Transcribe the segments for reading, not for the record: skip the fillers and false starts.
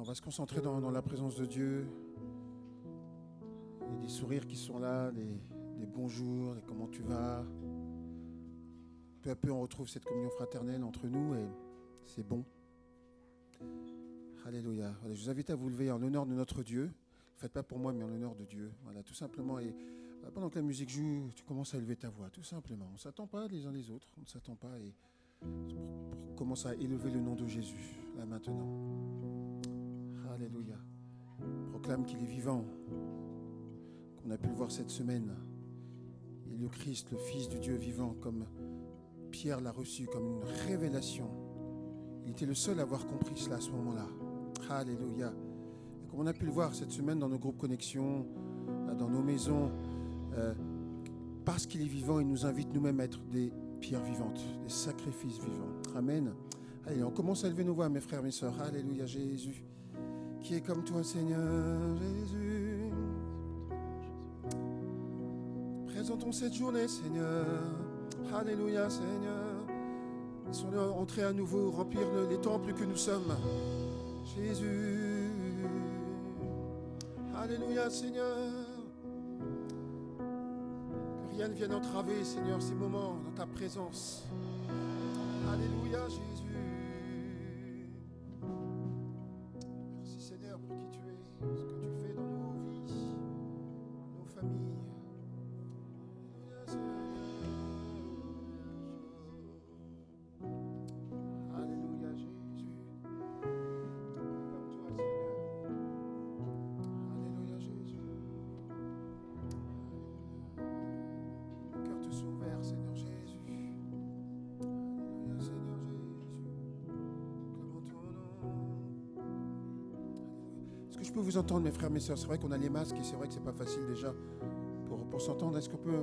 va se concentrer dans la présence de Dieu. Il y a des sourires qui sont là, des bonjours, des comment tu vas. Peu à peu, on retrouve cette communion fraternelle entre nous et c'est bon. Alléluia. Voilà, je vous invite à vous lever en l'honneur de notre Dieu. Ne le faites pas pour moi, mais en l'honneur de Dieu. Voilà, tout simplement. Et pendant que la musique joue, tu commences à élever ta voix, tout simplement. On ne s'attend pas les uns les autres. On ne s'attend pas. Et on commence à élever le nom de Jésus, là maintenant. Alléluia. Proclame qu'il est vivant. Qu'on a pu le voir cette semaine. Il est le Christ, le Fils du Dieu vivant, comme Pierre l'a reçu, comme une révélation. Il était le seul à avoir compris cela à ce moment-là. Alléluia. Et comme on a pu le voir cette semaine dans nos groupes connexion, dans nos maisons, parce qu'il est vivant, il nous invite nous-mêmes à être des pierres vivantes, des sacrifices vivants. Amen. Allez, on commence à élever nos voix, mes frères, mes sœurs. Alléluia, Jésus. Qui est comme toi, Seigneur, Jésus. Présentons cette journée, Seigneur. Alléluia, Seigneur. Laissons-le entrer à nouveau, remplir les temples que nous sommes. Jésus. Alléluia, Seigneur. Que rien ne vienne entraver, Seigneur, ces moments dans ta présence. Alléluia, Jésus. Merci, Seigneur, pour qui tu es, ce que tu fais dans nos vies, dans nos familles. Alléluia, Seigneur. Je peux vous entendre, mes frères, mes sœurs. C'est vrai qu'on a les masques et c'est vrai que c'est pas facile déjà pour s'entendre. Est-ce qu'on peut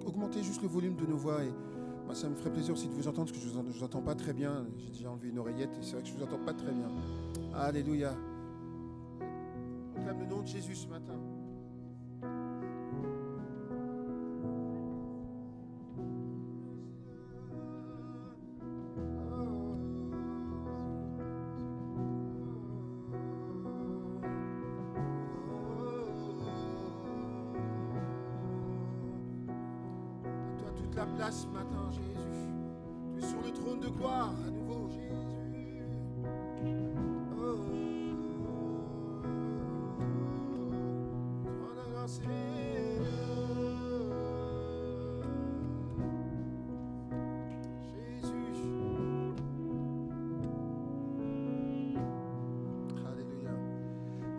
augmenter juste le volume de nos voix et ça me ferait plaisir aussi de vous entendre parce que je vous entends pas très bien. J'ai déjà enlevé une oreillette et c'est vrai que je vous entends pas très bien. Alléluia. On clame le nom de Jésus ce matin. La place ce matin, Jésus. Tu es sur le trône de gloire à nouveau, Jésus. Oh, sois la grâce, Jésus. Alléluia.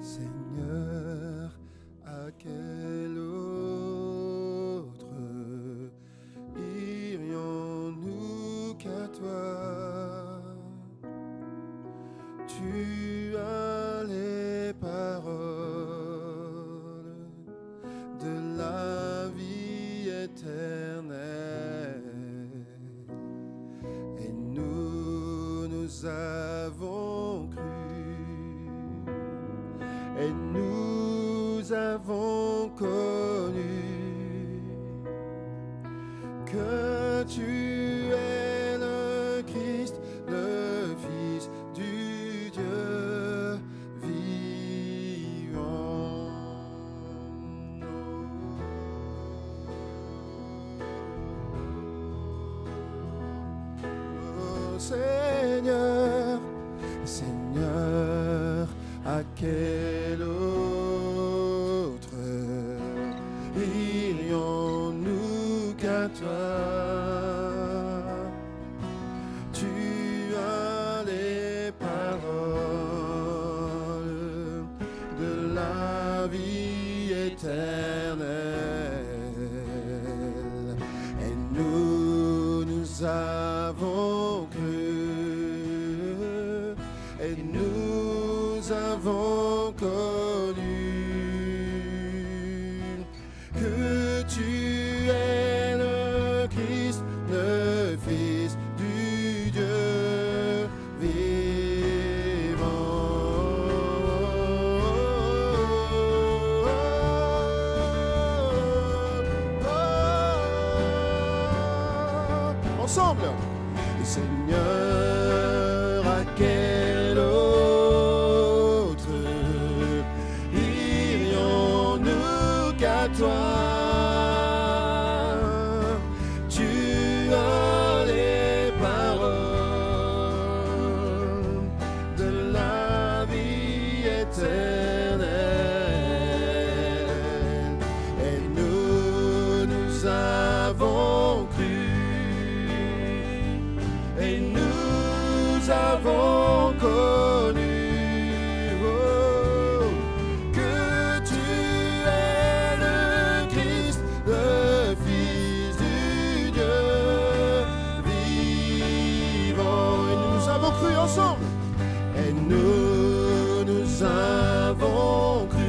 Seigneur, à quel tu as les paroles de la vie éternelle et nous avons cru et nous avons connu que tu es le Christ, le Fils du Dieu vivant. Oh Seigneur, Seigneur, à quel autre irions-nous qu'à toi? Et nous avons cru et nous avons connu que tu es le Christ, le Fils du Dieu vivant. Ensemble, Seigneur, à quel autre et nous avons connu que tu es le Christ, le Fils du Dieu vivant. Et nous avons cru ensemble. Et nous avons cru.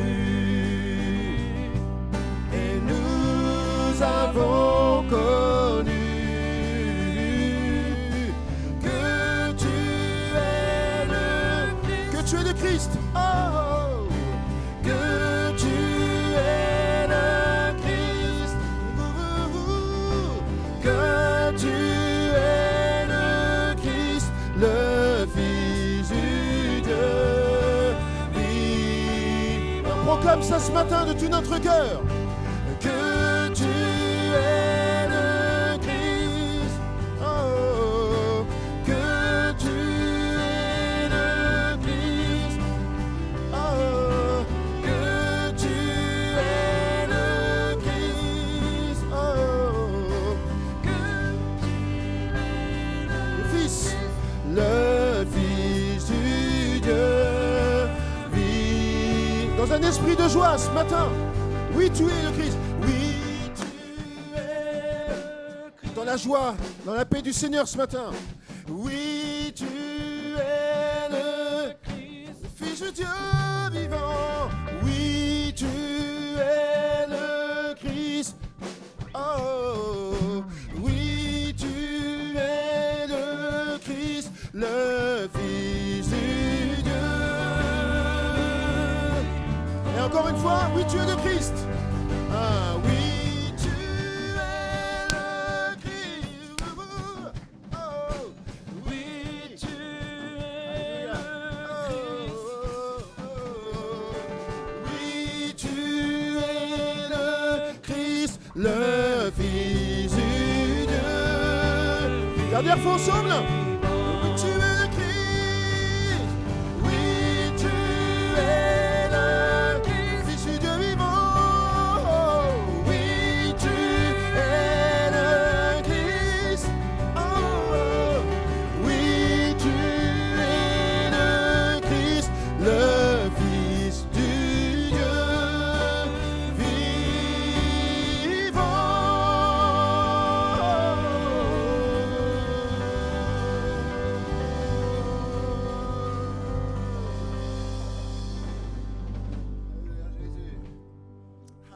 Et nous avons connu que tu es le Christ. Oh, que tu es le Christ. Que tu es le Christ, le Fils du Dieu vivant. On proclame ça ce matin de tout notre cœur. Que tu es le Christ. Oh, que tu es le Christ. Oh, que tu es le Christ. Oh, le Fils du Dieu vit. Dans un esprit de joie ce matin. Oui, tu es le Christ. Oui, tu es le Christ. Dans la joie, dans la paix du Seigneur ce matin. Oui, tu es le Christ, le Fils de Dieu vivant. Oui, tu es le Christ. Oh, oui, tu es le Christ, le Fils du Dieu. Et encore une fois, oui, tu es le Christ. Ah, oui, tu es le Christ. Oh, oui, tu es le Christ. Oui, tu es le Christ, le Fils du Dieu. Dernière fois ensemble. Oui, tu es le Christ. Oui, tu es le Fils du Dieu vivant. Oui, tu es le Christ. Oh, oui, tu es le Christ, le Fils du Dieu vivant.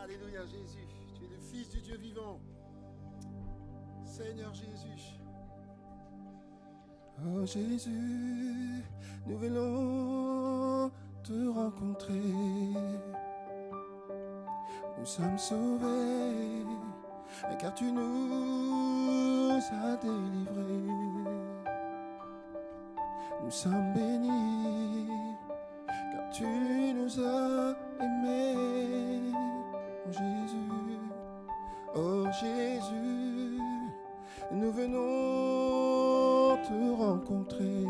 Alléluia Jésus, tu es le Fils du Dieu vivant. Seigneur Jésus. Oh Jésus, nous venons te rencontrer. Nous sommes sauvés, car tu nous as délivrés. Nous sommes bénis, car tu nous as aimés. Oh Jésus, oh Jésus, nous venons te rencontrer.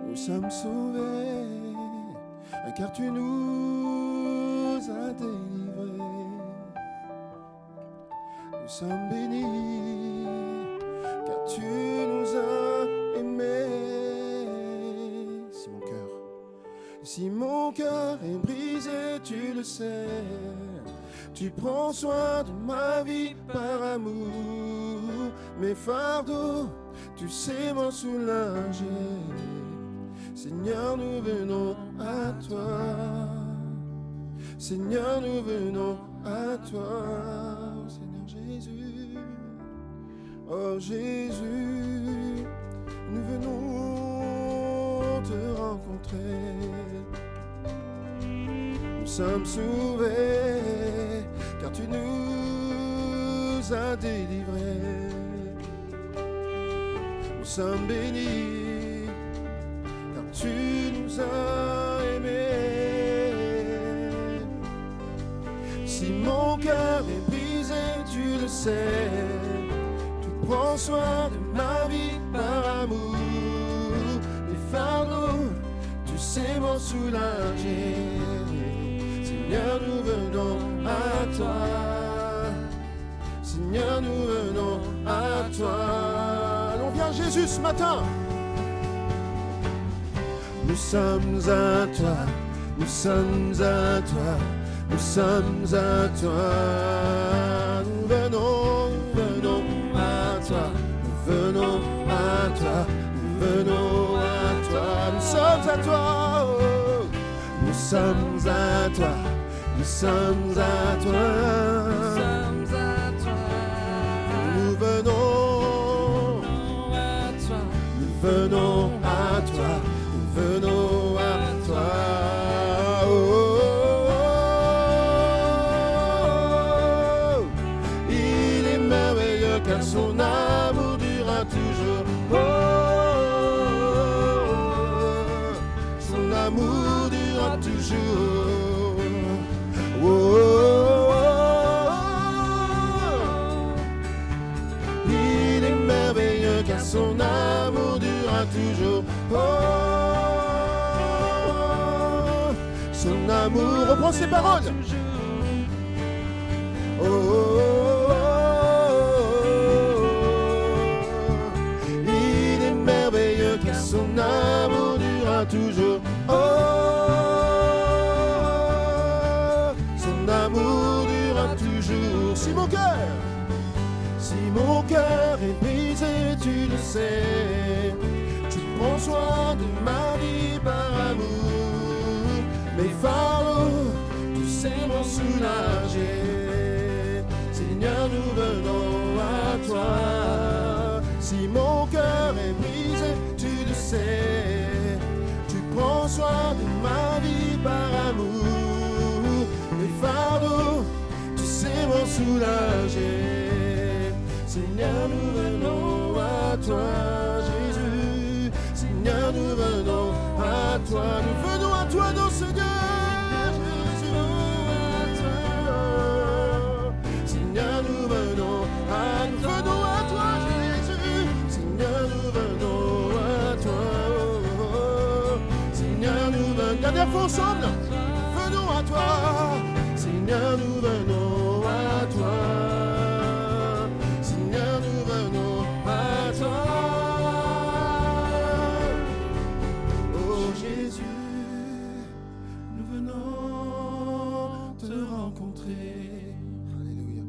Nous sommes sauvés, car tu nous as délivrés. Nous sommes bénis, car tu nous as aimés. Si mon cœur est brisé, tu le sais. Tu prends soin de ma vie par amour. Mes fardeaux, tu sais m'en soulager. Seigneur, nous venons à toi. Seigneur, nous venons à toi. Oh, Seigneur Jésus, oh Jésus, nous venons te rencontrer. Nous sommes sauvés, car tu nous as délivrés. Nous sommes bénis, car tu nous as aimés. Si mon cœur est brisé, tu le sais. Tu prends soin de ma vie par amour. Les fardeaux, tu sais m'en soulager. Seigneur, nous venons à toi. Seigneur, nous venons à toi. Jésus ce matin. Nous sommes à toi, nous sommes à toi, nous sommes à toi. Nous venons à toi, nous venons à toi, nous venons à toi. Nous sommes à toi, oh. Nous sommes à toi, nous sommes à toi. Nous venons à toi, nous venons à toi, nous venons à toi. Oh, oh, oh. Il est merveilleux car son amour durera toujours. Oh, oh, oh. Son amour durera toujours. Oh, oh, oh. Il est merveilleux car son amour durera toujours. Oh, son amour, reprends ses paroles. Oh, oh, oh, oh. Il est merveilleux car son amour durera toujours. Oh, son amour durera toujours. Si mon cœur est brisé, tu le sais. Tu prends soin de ma vie par amour. Mes fardeaux, tu sais m'en soulager. Seigneur, nous venons à toi. Si mon cœur est brisé, tu le sais. Tu prends soin de ma vie par amour. Mes fardeaux, tu sais m'en soulager. Seigneur, nous venons à toi, Jésus. Seigneur, nous venons à toi. Nous venons à toi dans ce Dieu, Jésus. Seigneur, nous venons à toi, Jésus. Seigneur, nous venons à toi. Seigneur, nous venons. Dernière fois ensemble. Venons à toi. Seigneur, nous venons à toi. Oh Jésus, nous venons te rencontrer. Alléluia.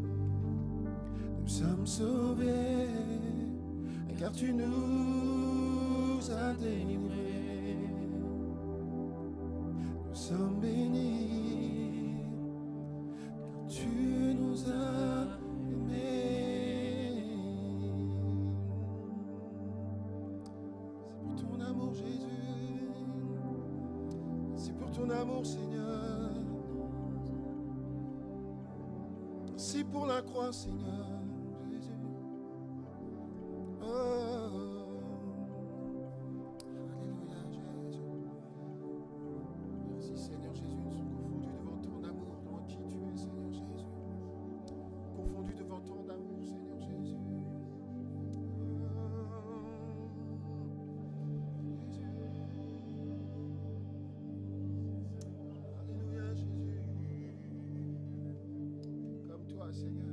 Nous sommes sauvés car tu nous as délivrés. Nous sommes bénis car tu nous as aimés. C'est pour ton amour, Jésus. C'est pour ton amour, Seigneur. C'est pour la croix, Seigneur. Jésus. Oh. Alléluia, Jésus. Merci, Seigneur Jésus. Nous sommes confondus devant ton amour, devant qui tu es, Seigneur Jésus. Confondus devant ton amour, Seigneur Jésus. Alléluia, Jésus. Comme toi, Seigneur.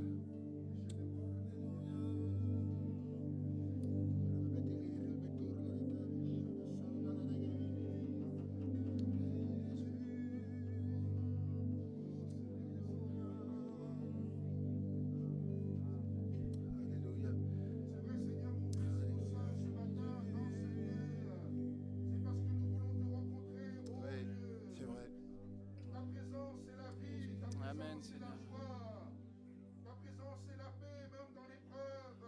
Amen, Seigneur. Ta présence c'est la paix même dans l'épreuve.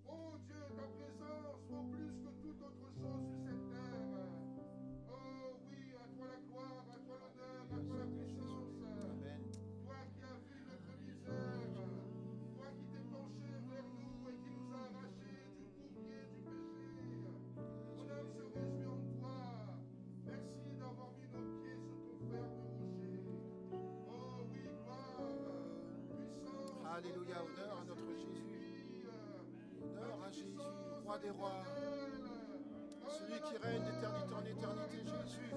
Oh Dieu, ta présence vaut plus que toute autre chose sur cette terre. Oh oui, à toi la gloire, à toi l'honneur, à toi la puissance. Toi qui as vu notre misère, toi qui t'es penché vers nous et qui nous a arrachés du bourbier du péché. Mon âme se réjouit en toi. Merci d'avoir mis nos pieds sur ton ferme rocher. Oh oui, gloire, puissance. Alléluia, honneur à notre Jésus. Honneur à Jésus, roi des rois. Celui qui règne d'éternité en éternité, Jésus.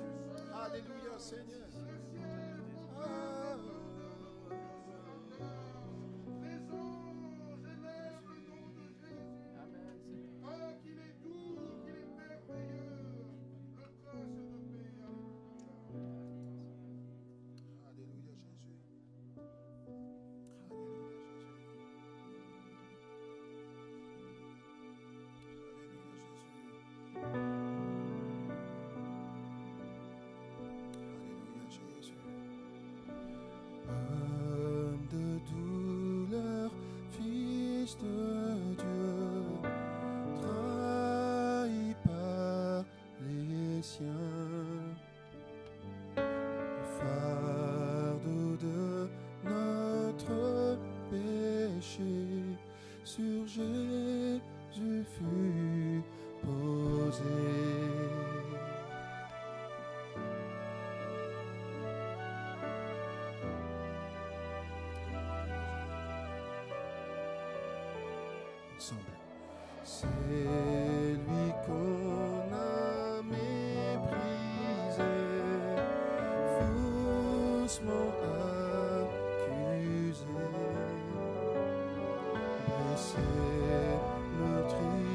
Alléluia, Seigneur. Ah. Les anges élèvent le nom de Jésus. Amen, Seigneur. Oh, qu'il ensemble. C'est lui qu'on a méprisé, faussement accusé, blessé, meurtri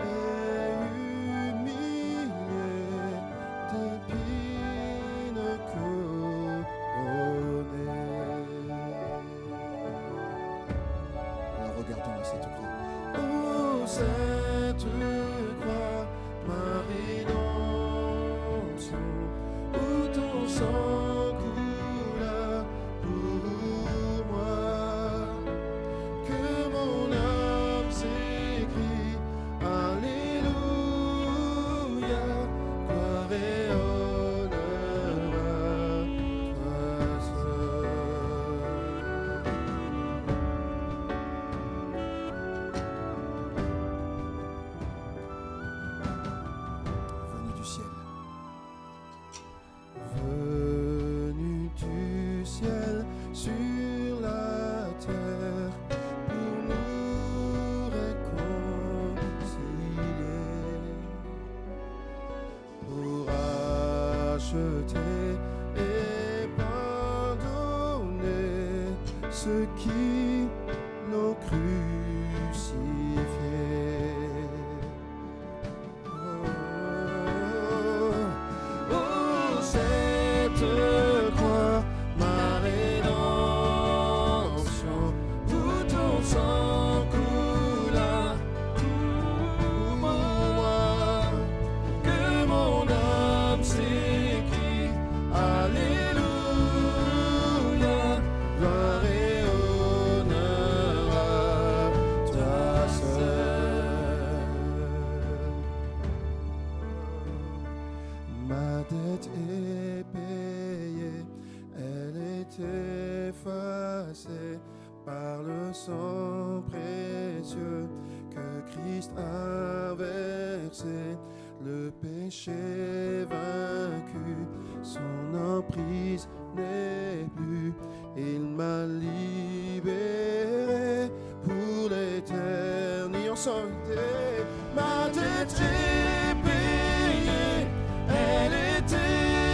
et humilié, d'épines couronnées. Alors regardons à cette croix. Oh, cette croix, ma rédemption, où ton sang coula pour moi, que mon âme s'écrie, Alléluia, gloire et honneur à toi seul. Venu du ciel. Venu du ciel sur la terre pour nous réconcilier, pour acheter et pardonner ceux qui l'ont crucifié. Oh, cette croix, ma rédemption, où ton sang coula pour moi, que mon âme s'écrie, Alléluia, gloire et honneur à toi seul. Ma dette est payée, elle est effacée par le sang précieux que Christ a versé. Le péché vaincu, son emprise n'est plus. Il m'a libéré pour l'éternité. Ensemble, ma dette est payée, elle est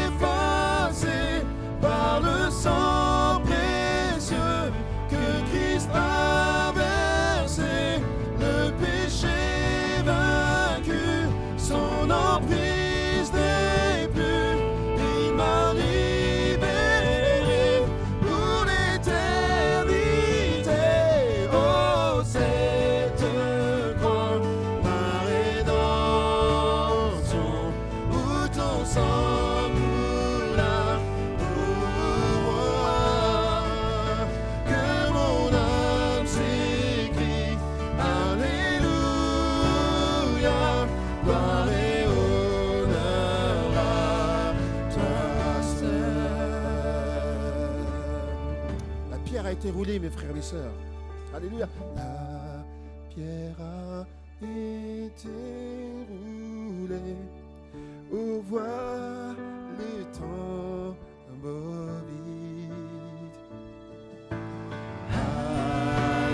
effacée par le sang précieux que Christ a versé. Le péché vaincu, son emprise n'est plus. Il m'a libéré pour l'éternité. Oh, cette croix, ma rédemption, où ton sang coula pour moi, que mon âme s'écrie, Alléluia, gloire et honneur à toi seul. La pierre a été roulée, mes frères et mes sœurs. Alléluia. La pierre a été roulée, au voir les tombeaux vides.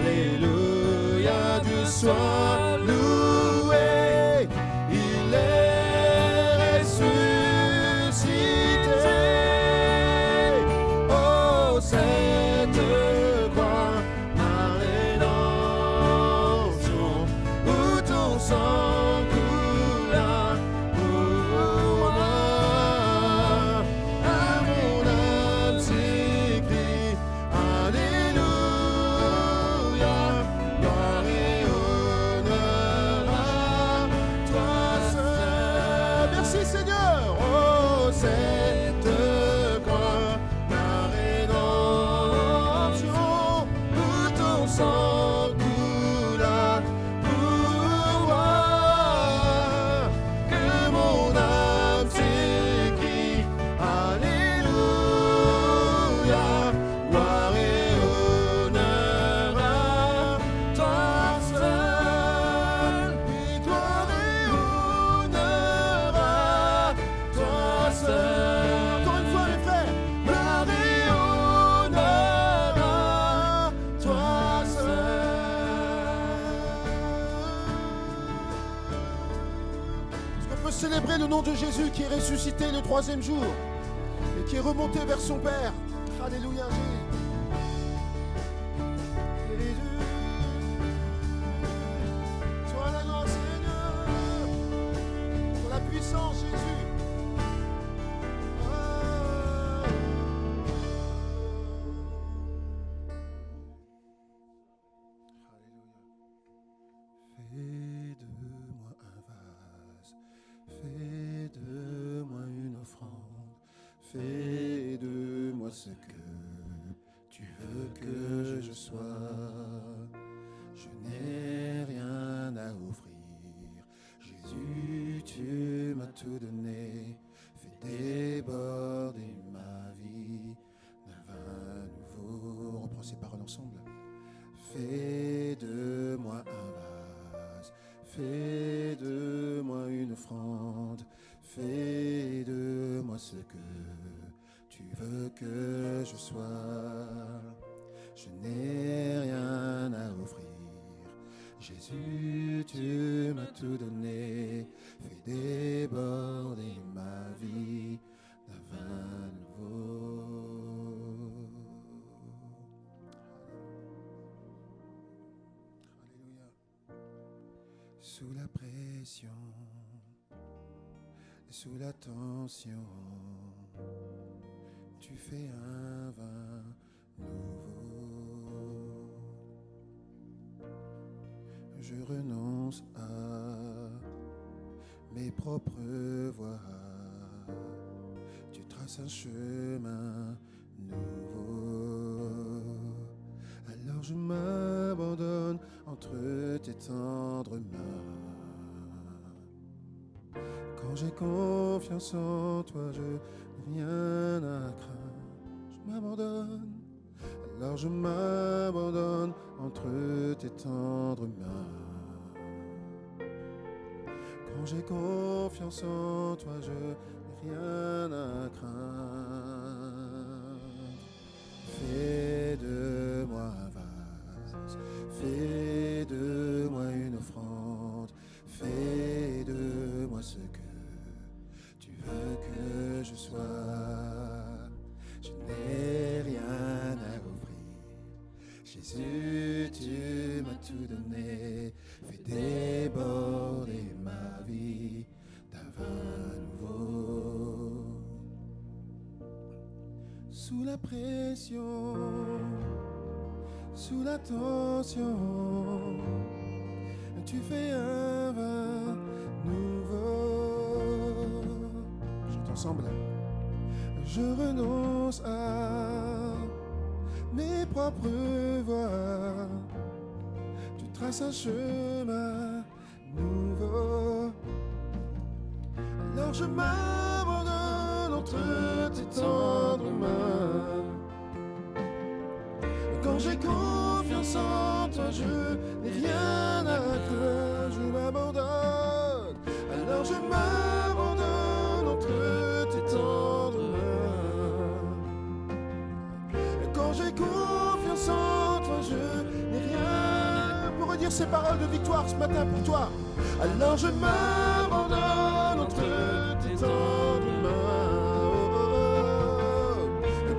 Alléluia, Dieu soit loué, il est ressuscité. Oh, cette croix, ma rédemption, où ton sang coula pour moi, veut célébrer le nom de Jésus qui est ressuscité le 3e jour et qui est remonté vers son Père. Alléluia, Jésus. Sois la gloire, Seigneur, pour la puissance, Jésus. Fais-de-moi un vase, fais-de-moi une offrande, fais-de-moi ce que tu veux que je sois. Je n'ai rien à offrir, Jésus, tu m'as tout donné. Fais déborder ma vie d'un vin nouveau. On reprend ces paroles ensemble. Fais de moi un vase, fais de moi une offrande, fais de moi ce que tu veux que je sois. Je n'ai rien à offrir, Jésus, tu m'as tout donné. Fais déborder ma vie d'un vin nouveau. Sous la pression, sous la tension, tu fais un vin nouveau. Je renonce à mes propres voies, tu traces un chemin nouveau. Alors je m'abandonne entre tes tendres mains. Quand j'ai confiance en toi, je n'ai rien à craindre. Je m'abandonne, alors je m'abandonne entre tes tendres mains. Quand j'ai confiance en toi, je n'ai rien à craindre. Fais de moi un vase, fais de moi une offrande, fais de moi ce que tu veux que je sois. Je n'ai rien à offrir, Jésus, tu m'as tout donné. Fais déborder ma vie d'un vin nouveau. Sous la pression, sous la tension, tu fais un vin nouveau. Chante ensemble. Je renonce à mes propres voies. Tu traces un chemin nouveau. Alors je m'abandonne entre tes tendres mains. Quand j'ai confiance en toi, je n'ai rien à craindre. Je m'abandonne, alors je m'abandonne entre tes tendres mains. Quand j'ai confiance en toi, je n'ai rien. Pour redire ces paroles de victoire ce matin pour toi. Alors je m'abandonne entre tes tendres mains.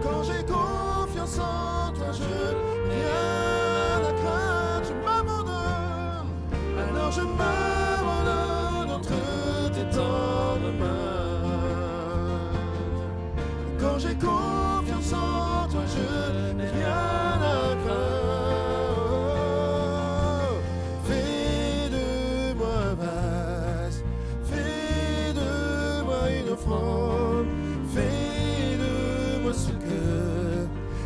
Quand j'ai confiance en toi, je n'ai rien à craindre. Je m'abandonne, alors je m'abandonne entre tes tendres mains. Quand j'ai confiance en toi, je n'ai rien à craindre. Fais de moi un vase, fais de moi une offrande, fais de moi ce que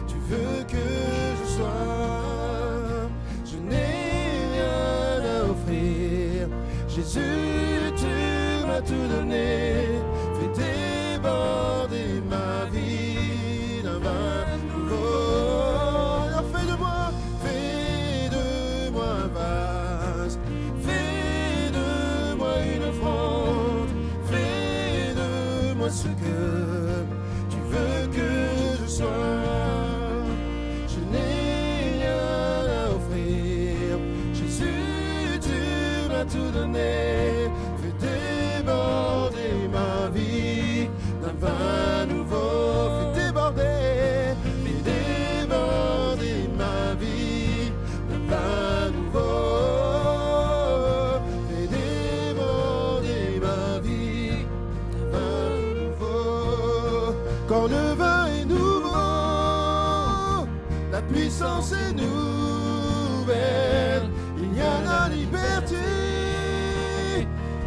tu veux que je sois. Je n'ai rien à offrir, Jésus, tu m'as tout donné. Fais déborder ma vie d'un vin nouveau. Alors fais de moi un vase, fais de moi une offrande, fais de moi ce que tu veux que je sois. Je n'ai rien à offrir, Jésus, tu m'as tout donné. Fais déborder vin nouveau, fais déborder ma vie. Le vin nouveau, fais déborder ma vie. Le vin nouveau, quand le vin est nouveau, la puissance est nouvelle. Il y a la liberté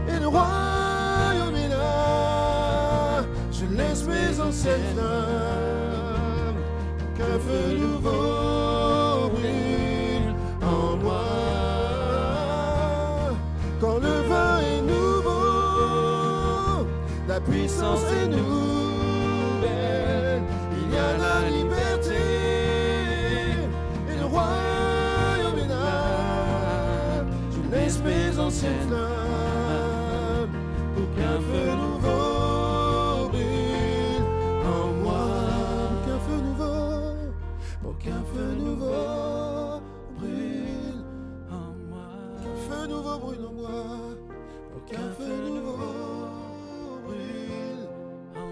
et le royaume est là. Je laisse mes anciennes flammes, qu'un feu nouveau brûle en moi. Quand le vin est nouveau, la puissance est nouvelle. Il y a la liberté et le royaume est là. Je laisse mes anciennes flammes pour qu'un feu nouveau brûle en moi. Qu'un feu nouveau, pour qu'un feu nouveau brûle en moi. Qu'un feu nouveau brûle en moi. Pour qu'un feu nouveau brûle en moi.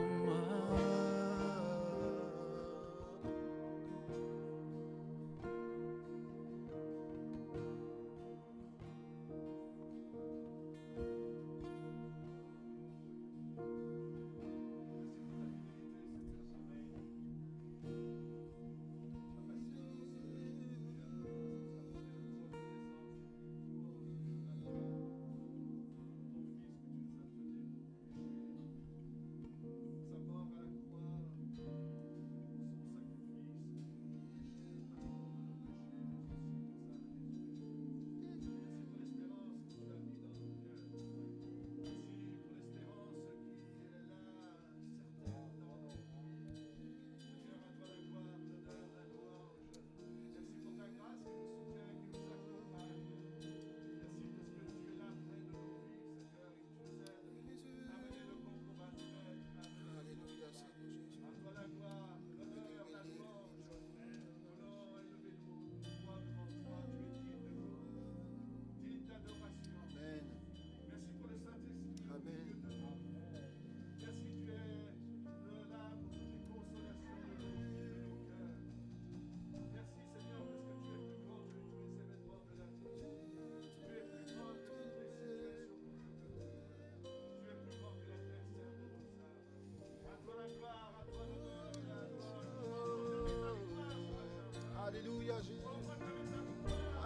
Alléluia Jésus.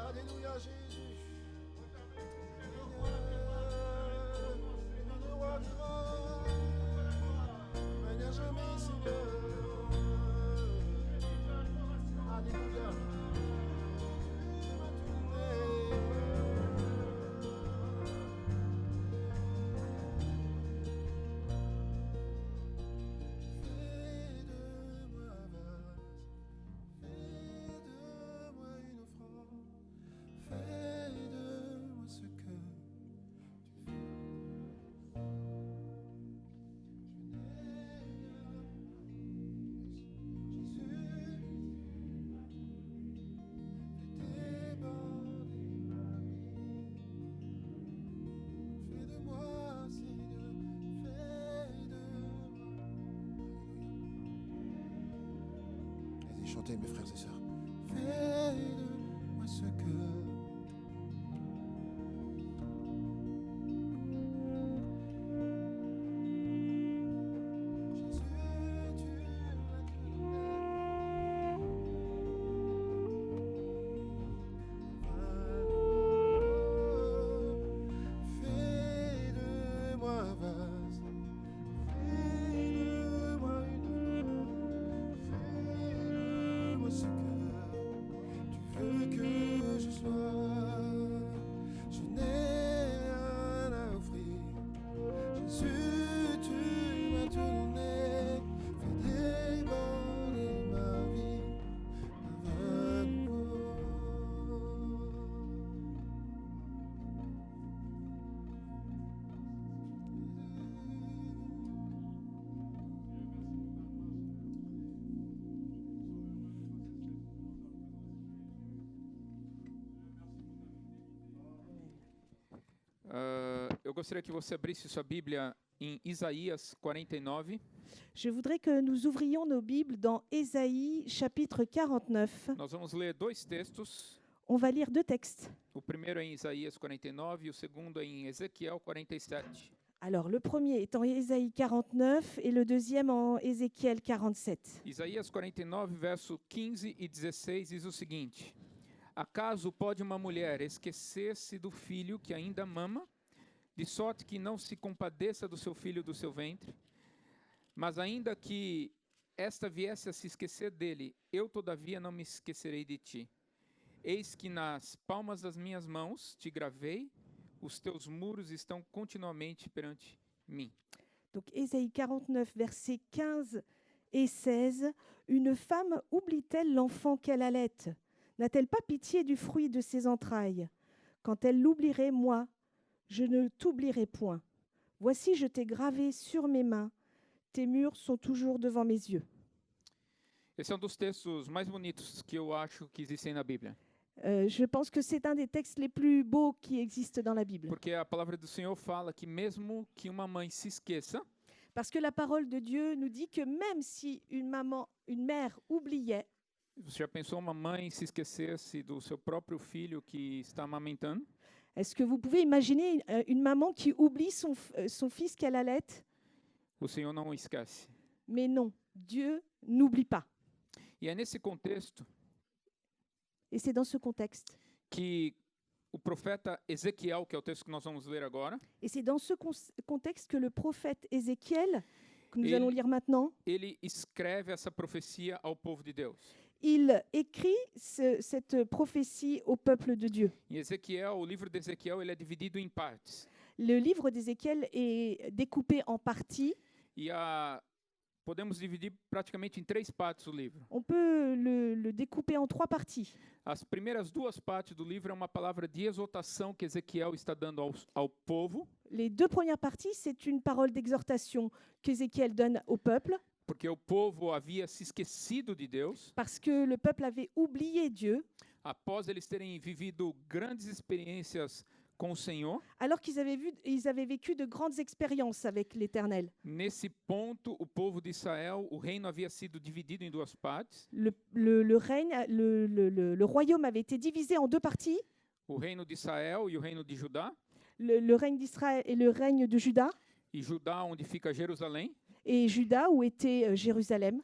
Alléluia Jésus. Le roi vivant, règne à jamais Seigneur. Alléluia. Chantez mes frères et sœurs. Fais de moi ce que ce que tu veux que je Eu gostaria que você abrisse sua Bíblia em Isaías 49. Je voudrais que nous ouvrions nos Bibles dans Ésaïe chapitre 49. Nós vamos ler dois textos. On va lire deux textes. O primeiro é em Isaías 49 e o segundo é em Ezequiel 47. Alors, le premier est en Ésaïe 49 et le deuxième en Ézéchiel 47. Isaías 49, verso 15 e 16 diz o seguinte: Acaso pode uma mulher esquecer-se do filho que ainda mama, de sorte que não se compadeça do seu filho do seu ventre? Mas ainda que esta viesse a se esquecer dele, eu todavia não me esquecerei de ti. Eis que nas palmas das minhas mãos te gravei, os teus muros estão continuamente perante mim. Donc, Ésaïe 49, versets 15 et 16. Une femme oublie-t-elle l'enfant qu'elle allaite? N'a-t-elle pas pitié du fruit de ses entrailles? Quand elle l'oublierait, moi, je ne t'oublierai point. Voici, je t'ai gravé sur mes mains. Tes murs sont toujours devant mes yeux. Esse é dos textos mais bonitos que eu acho que existem na Bíblia. Je pense que c'est un des textes les plus beaux qui existent dans la Bible. Porque a palavra do Senhor fala que mesmo que uma mãe se esqueça, Parce que la parole de Dieu nous dit que même si une mère oubliait, você já pensou uma mãe se esquecesse do seu próprio filho que está amamentando? est-ce que vous pouvez imaginer une maman qui oublie son fils qu'elle allaite? O Senhor não o esquece. Mais non, Dieu n'oublie pas. E é nesse contexto Et c'est dans ce contexte. que o profeta Ezequiel, que é o texto que nós vamos ler agora, Et c'est dans ce contexte que le prophète Ézéchiel, que nous Il- allons lire maintenant, ele escreve essa profecia ao povo de Deus. il écrit cette prophétie au peuple de Dieu. Em Ezequiel, o livro de Ezequiel, ele é dividido em partes. Le livre d'Ézéchiel est découpé en parties. E podemos dividir praticamente em três partes o livro. On peut le découper en trois parties. As primeiras duas partes do livro é uma palavra de exortação que Ezequiel está dando ao povo, Les deux premières parties, c'est une parole d'exhortation qu'Ézéchiel donne au peuple, porque o povo havia se esquecido de Deus, parce que le peuple avait oublié Dieu, após eles terem vivido grandes experiências com o Senhor. alors qu'ils avaient vécu de grandes expériences avec l'Éternel. Nesse ponto, o povo de Israel, o reino havia sido dividido em duas partes. Le royaume avait été divisé en deux parties, O reino de Israel e o reino de Judá. le règne d'Israël et le règne de Juda, E Judá, onde fica Jerusalém. et Juda, où était Jérusalem.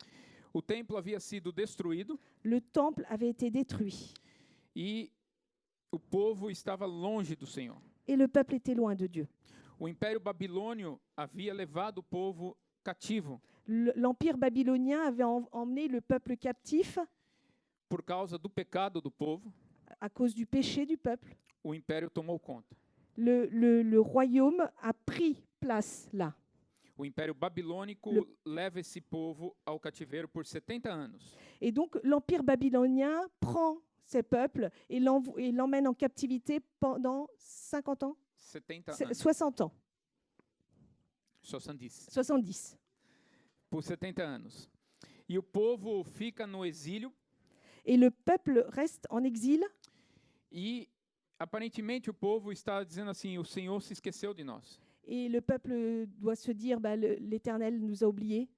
O templo havia sido destruído Le temple avait été détruit, e o povo estava longe do Senhor. et le peuple était loin de Dieu. O Império Babilônio havia levado o povo cativo L'empire babylonien avait emmené le peuple captif por causa do pecado do povo. à cause du péché du peuple. O império tomou conta. Le royaume a pris place là. O Império Babilônico leva esse povo ao cativeiro por 70 anos. Et donc l'empire babylonien prend ces peuples et l'emmène en captivité pendant 50 ans, 70 anos. 60 ans, 70. 70. Por 70 anos. E o povo fica no exílio Et le peuple reste en exil. e aparentemente o povo está dizendo assim: o Senhor se esqueceu de nós. Et le peuple doit se dire, l'Éternel nous a oubliés.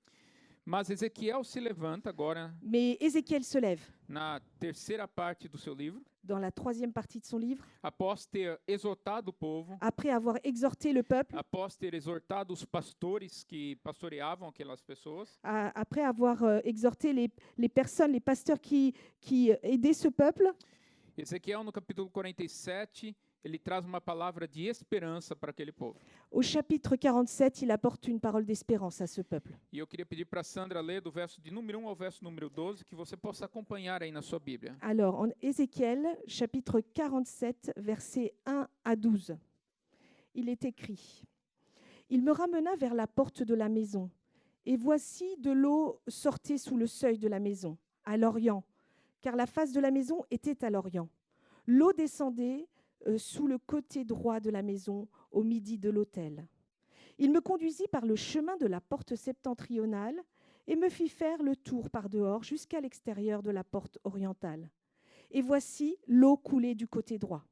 Mas Ezequiel se levanta agora Mais Ézéchiel se lève na terceira parte do seu livro, dans la troisième partie de son livre, após ter exortado o povo, après avoir exhorté le peuple, após ter exortado os pastores que pastoreavam aquelas pessoas, après avoir exhorté les personnes, les pasteurs qui aidaient ce peuple. Ezequiel no capítulo 47, ele traz uma palavra de esperança para aquele povo. Au chapitre 47, il apporte une parole d'espérance à ce peuple. E eu queria pedir para a Sandra ler do verso de número 1 ao verso número 12, que você possa acompanhar aí na sua Bíblia. Alors, en Ézéchiel, chapitre 47, versets 1 à 12, il est écrit « Il me ramena vers la porte de la maison, et voici de l'eau sortait sous le seuil de la maison, à l'orient, car la face de la maison était à l'orient. L'eau descendait sous le côté droit de la maison, au midi de l'autel. Il me conduisit par le chemin de la porte septentrionale et me fit faire le tour par dehors jusqu'à l'extérieur de la porte orientale. Et voici, l'eau coulait du côté droit.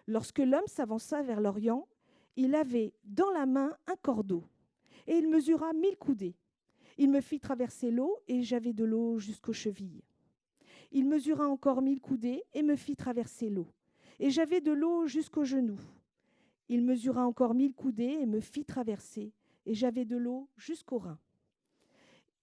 Lorsque l'homme s'avança vers l'orient, il avait dans la main un cordeau, et il mesura 1000 coudées. Il me fit traverser l'eau, et j'avais de l'eau jusqu'aux chevilles. Il mesura encore 1000 coudées, et me fit traverser l'eau, et j'avais de l'eau jusqu'aux genoux. Il mesura encore 1000 coudées, et me fit traverser, et j'avais de l'eau jusqu'aux reins.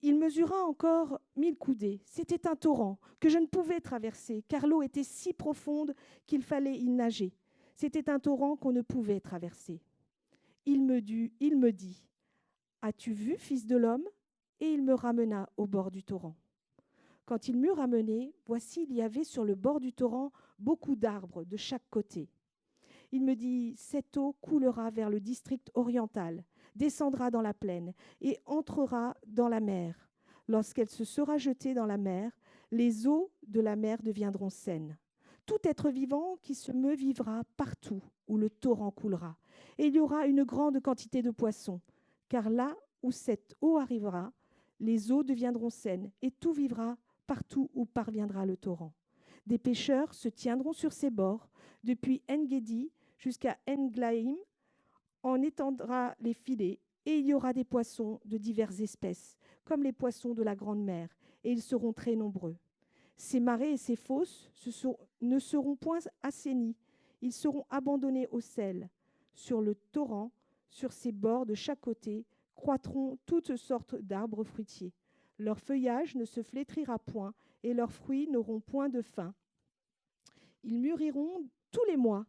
Il mesura encore 1000 coudées. C'était un torrent que je ne pouvais traverser, car l'eau était si profonde qu'il fallait y nager. C'était un torrent qu'on ne pouvait traverser. Il me dit, « As-tu vu, fils de l'homme ?» Et il me ramena au bord du torrent. Quand il m'eut ramené, voici, il y avait sur le bord du torrent beaucoup d'arbres de chaque côté. Il me dit, « Cette eau coulera vers le district oriental, descendra dans la plaine et entrera dans la mer. Lorsqu'elle se sera jetée dans la mer, les eaux de la mer deviendront saines. Tout être vivant qui se meut vivra partout où le torrent coulera. Et il y aura une grande quantité de poissons, car là où cette eau arrivera, les eaux deviendront saines et tout vivra partout où parviendra le torrent. Des pêcheurs se tiendront sur ses bords, depuis En-Gedi jusqu'à En-Glaïm. On étendra les filets, et il y aura des poissons de diverses espèces, comme les poissons de la grande mer, et ils seront très nombreux. Ces marais et ces fosses ne seront point assainis, ils seront abandonnés au sel. Sur le torrent, sur ses bords de chaque côté, croîtront toutes sortes d'arbres fruitiers. Leur feuillage ne se flétrira point, et leurs fruits n'auront point de fin. Ils mûriront tous les mois,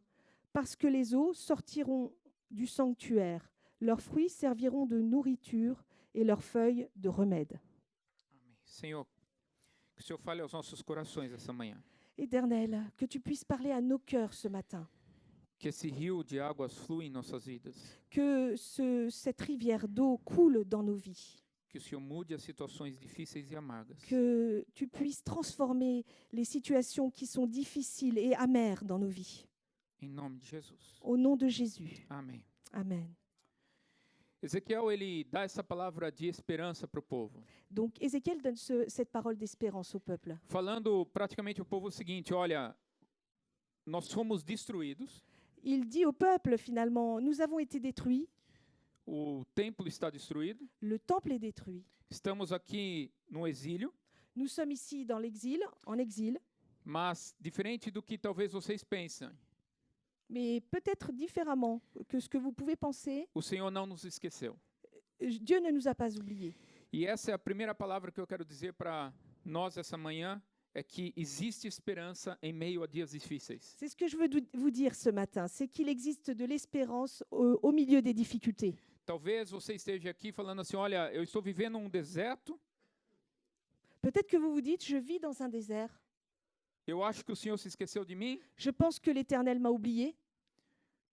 parce que les eaux sortiront du sanctuaire. Leurs fruits serviront de nourriture et leurs feuilles de remède. Amém. Senhor, que o Senhor fale aos nossos corações essa manhã. Éternel, que tu puisses parler à nos cœurs ce matin. Que esse rio de águas flua em nossas vidas. Que cette rivière d'eau coule dans nos vies. Que o Senhor mude as situações difíceis e amargas. Que tu puisses transformer les situations qui sont difficiles et amères dans nos vies. Em nome de Jesus. Au nom de Jésus. Amém. Amen. Ezequiel, ele dá essa palavra de esperança para o povo. Donc Ézéchiel donne cette parole d'espérance au peuple. Falando praticamente ao povo o seguinte, olha, nós fomos destruídos, Il dit au peuple finalement, nous avons été détruits, o templo está destruído, le temple est détruit. estamos aqui no exílio, Nous sommes ici dans l'exil, en exil, mas diferente do que talvez vocês pensem, mais peut-être différemment que ce que vous pouvez penser, o Senhor não nos esqueceu. Dieu ne nous a pas oubliés. E essa é a primeira palavra que eu quero dizer para nós essa manhã, é que existe esperança em meio a dias difíceis. C'est ce que je veux vous dire ce matin, c'est qu'il existe de l'espérance au milieu des difficultés. Talvez você esteja aqui falando assim, olha, eu estou vivendo um deserto, Peut-être que vous vous dites, je vis dans un désert, eu acho que o Senhor se esqueceu de mim, je pense que l'Éternel m'a oublié,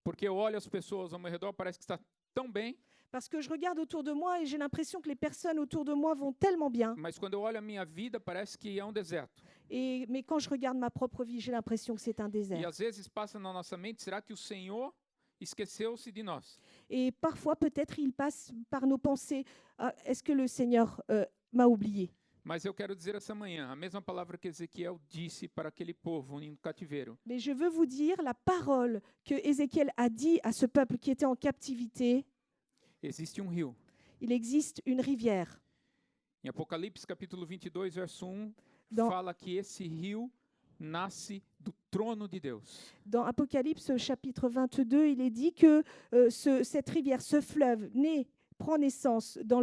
porque eu olho as pessoas ao meu redor, parece que está tão bem, parce que je regarde autour de moi et j'ai l'impression que les personnes autour de moi vont tellement bien. mas quando eu olho a minha vida, parece que é um deserto. Mais quand je regarde ma propre vie, j'ai l'impression que c'est un E désert. às vezes passa na nossa mente, será que o Senhor esqueceu-se de nós? Et parfois, peut-être, il passe par nos pensées, ah, est-ce que le Seigneur m'a oublié? Mas eu quero dizer essa manhã, a mesma palavra que Ezequiel disse para aquele povo em cativeiro. Mais je veux vous dire la parole que Ézéchiel a dit à ce peuple qui était en captivité. Existe rio. Il existe une rivière. Em Apocalipse capítulo 22, verso 1, Dans- fala que esse rio nasce do trono de Deus. Dans Apocalypse chapitre 22, il est dit que cette rivière, ce fleuve, prend naissance dans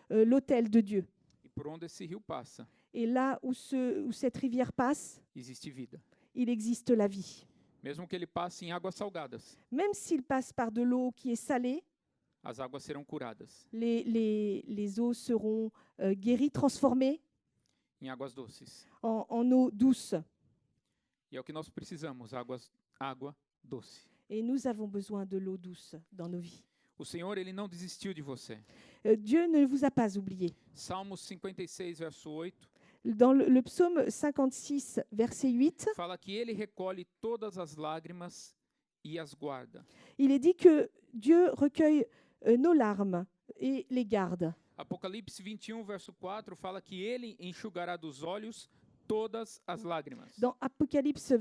l'autel de Dieu. E por onde esse rio passa, Et là où cette rivière passe, existe vida. il existe la vie. Mesmo que ele passe em águas salgadas, Même s'il passe par de l'eau qui est salée, as águas serão curadas les eaux seront guéries, transformées em águas doces. en eau douce. E é o que nós precisamos, água doce. Et nous avons besoin de l'eau douce dans nos vies. O Senhor, ele não desistiu de você. Dieu ne vous a pas oublié. Salmos 56, verso 8, Dans le psaume 56, verset 8, fala que ele recolhe todas as lágrimas e as guarda. il est dit que Dieu recueille nos larmes et les garde. Apocalipse 21, verso 4, fala que ele enxugará dos olhos todas as lágrimas. Dans Apocalypse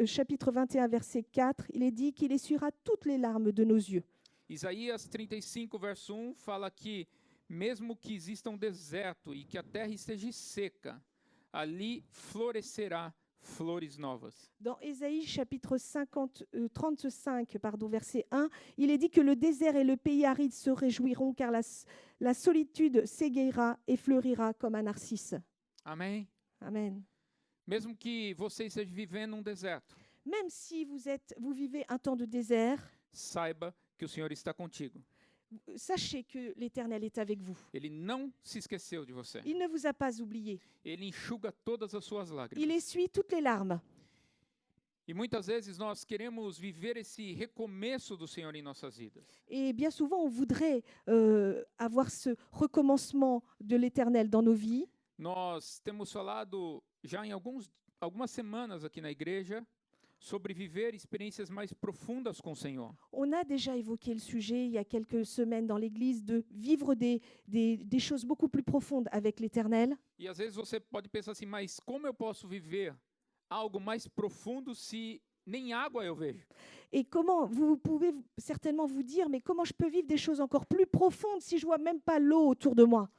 chapitre 21, verset 4, il est dit qu'il essuiera toutes les larmes de nos yeux. Isaías 35, verso 1 fala que mesmo que exista um deserto e que a terra esteja seca, ali florescerá flores novas. Dans Ésaïe chapitre 35, verset 1, il est dit que le désert et le pays aride se réjouiront car la solitude s'égayera et fleurira comme un narcisse. Amém? Amen. Mesmo que você esteja vivendo um deserto, Même si vous vivez un temps de désert, saiba que o Senhor está contigo. sachez que l'Éternel est avec vous. Ele não se esqueceu de você. Il ne vous a pas oublié. Ele enxuga todas as suas Il lágrimas. essuie toutes les larmes. E muitas vezes nós queremos viver esse recomeço do Senhor em nossas vidas. Et bien souvent, on voudrait avoir ce recommencement de l'Éternel dans nos vies. Nós temos falado já em algumas semanas aqui na igreja sobre viver experiências mais profundas com o Senhor. On a déjà évoqué le sujet il y a quelques semaines dans l'Église de vivre des choses beaucoup plus profondes avec l'Éternel. E às vezes você pode pensar assim, mas como eu posso viver algo mais profundo se nem água eu vejo? Et comment, vous pouvez certainement vous dire, mais comment je peux vivre des choses encore plus profondes si je vois même pas l'eau autour de moi?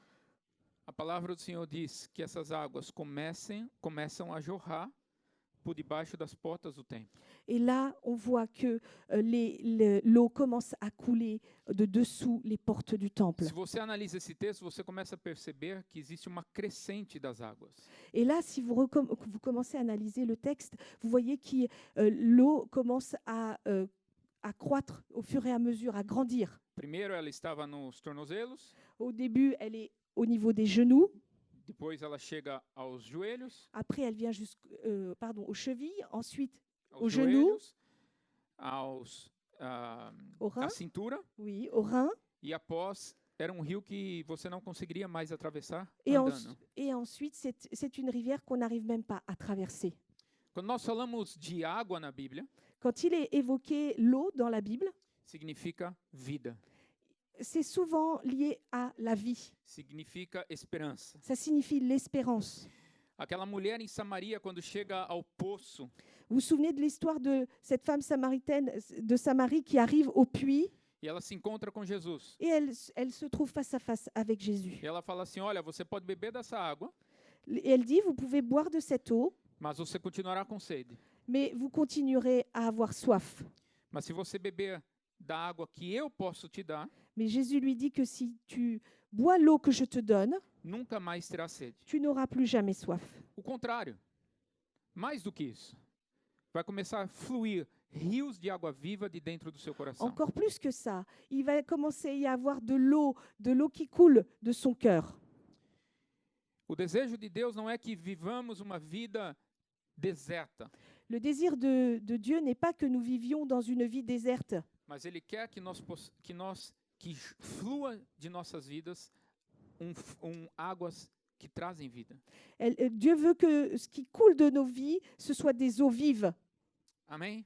A palavra do Senhor diz que essas águas começam a jorrar por debaixo das portas do templo. Et là, on voit que l'eau commence à couler de dessous les portes du temple. Se você analisa esse texto, você começa a perceber que existe uma crescente das águas. Et là, si vous commencez à analyser le texte, vous voyez que l'eau commence à croître au fur et à mesure, à grandir. Primeiro ela estava nos tornozelos, Au début, elle est au niveau des genoux. depois ela chega aos joelhos, Après, elle vient aux chevilles. Ensuite, aos Aux genoux. Au rein. à cintura, Oui, au rein. e após era um rio que você não conseguiria mais atravessar Et, andando. ensuite, c'est une rivière qu'on n'arrive même pas à traverser. Quando nós falamos de água na Bíblia, Quand il est évoqué l'eau dans la Bible, significa vida, c'est souvent lié à la vie. significa esperança. Ça signifie l'espérance. Aquela mulher em Samaria, quando chega ao poço, Vous vous souvenez de l'histoire de cette femme samaritaine de Samarie qui arrive au puits e ela se encontra com Jesus. et elle se trouve face à face avec Jésus. E ela fala assim, olha, você pode beber dessa água, Et elle dit, vous pouvez boire de cette eau, mas você continuará com sede. mais vous continuerez à avoir soif. Mas se você beber da água que eu posso te dar, Mais Jésus lui dit que si tu bois l'eau que je te donne, nunca mais terá sede. tu n'auras plus jamais soif. O contrário, mais do que isso, vai começar a fluir rios de água viva de dentro do seu coração. Encore plus que ça, il va commencer à y avoir de l'eau qui coule de son cœur. O desejo de Deus não é que vivamos uma vida deserta, Le désir de Dieu n'est pas que nous vivions dans une vie déserte, mas Ele quer que flua de nossas vidas águas que trazem vida. Dieu veut que ce qui coule de nos vies, ce soit des eaux vives. Amém?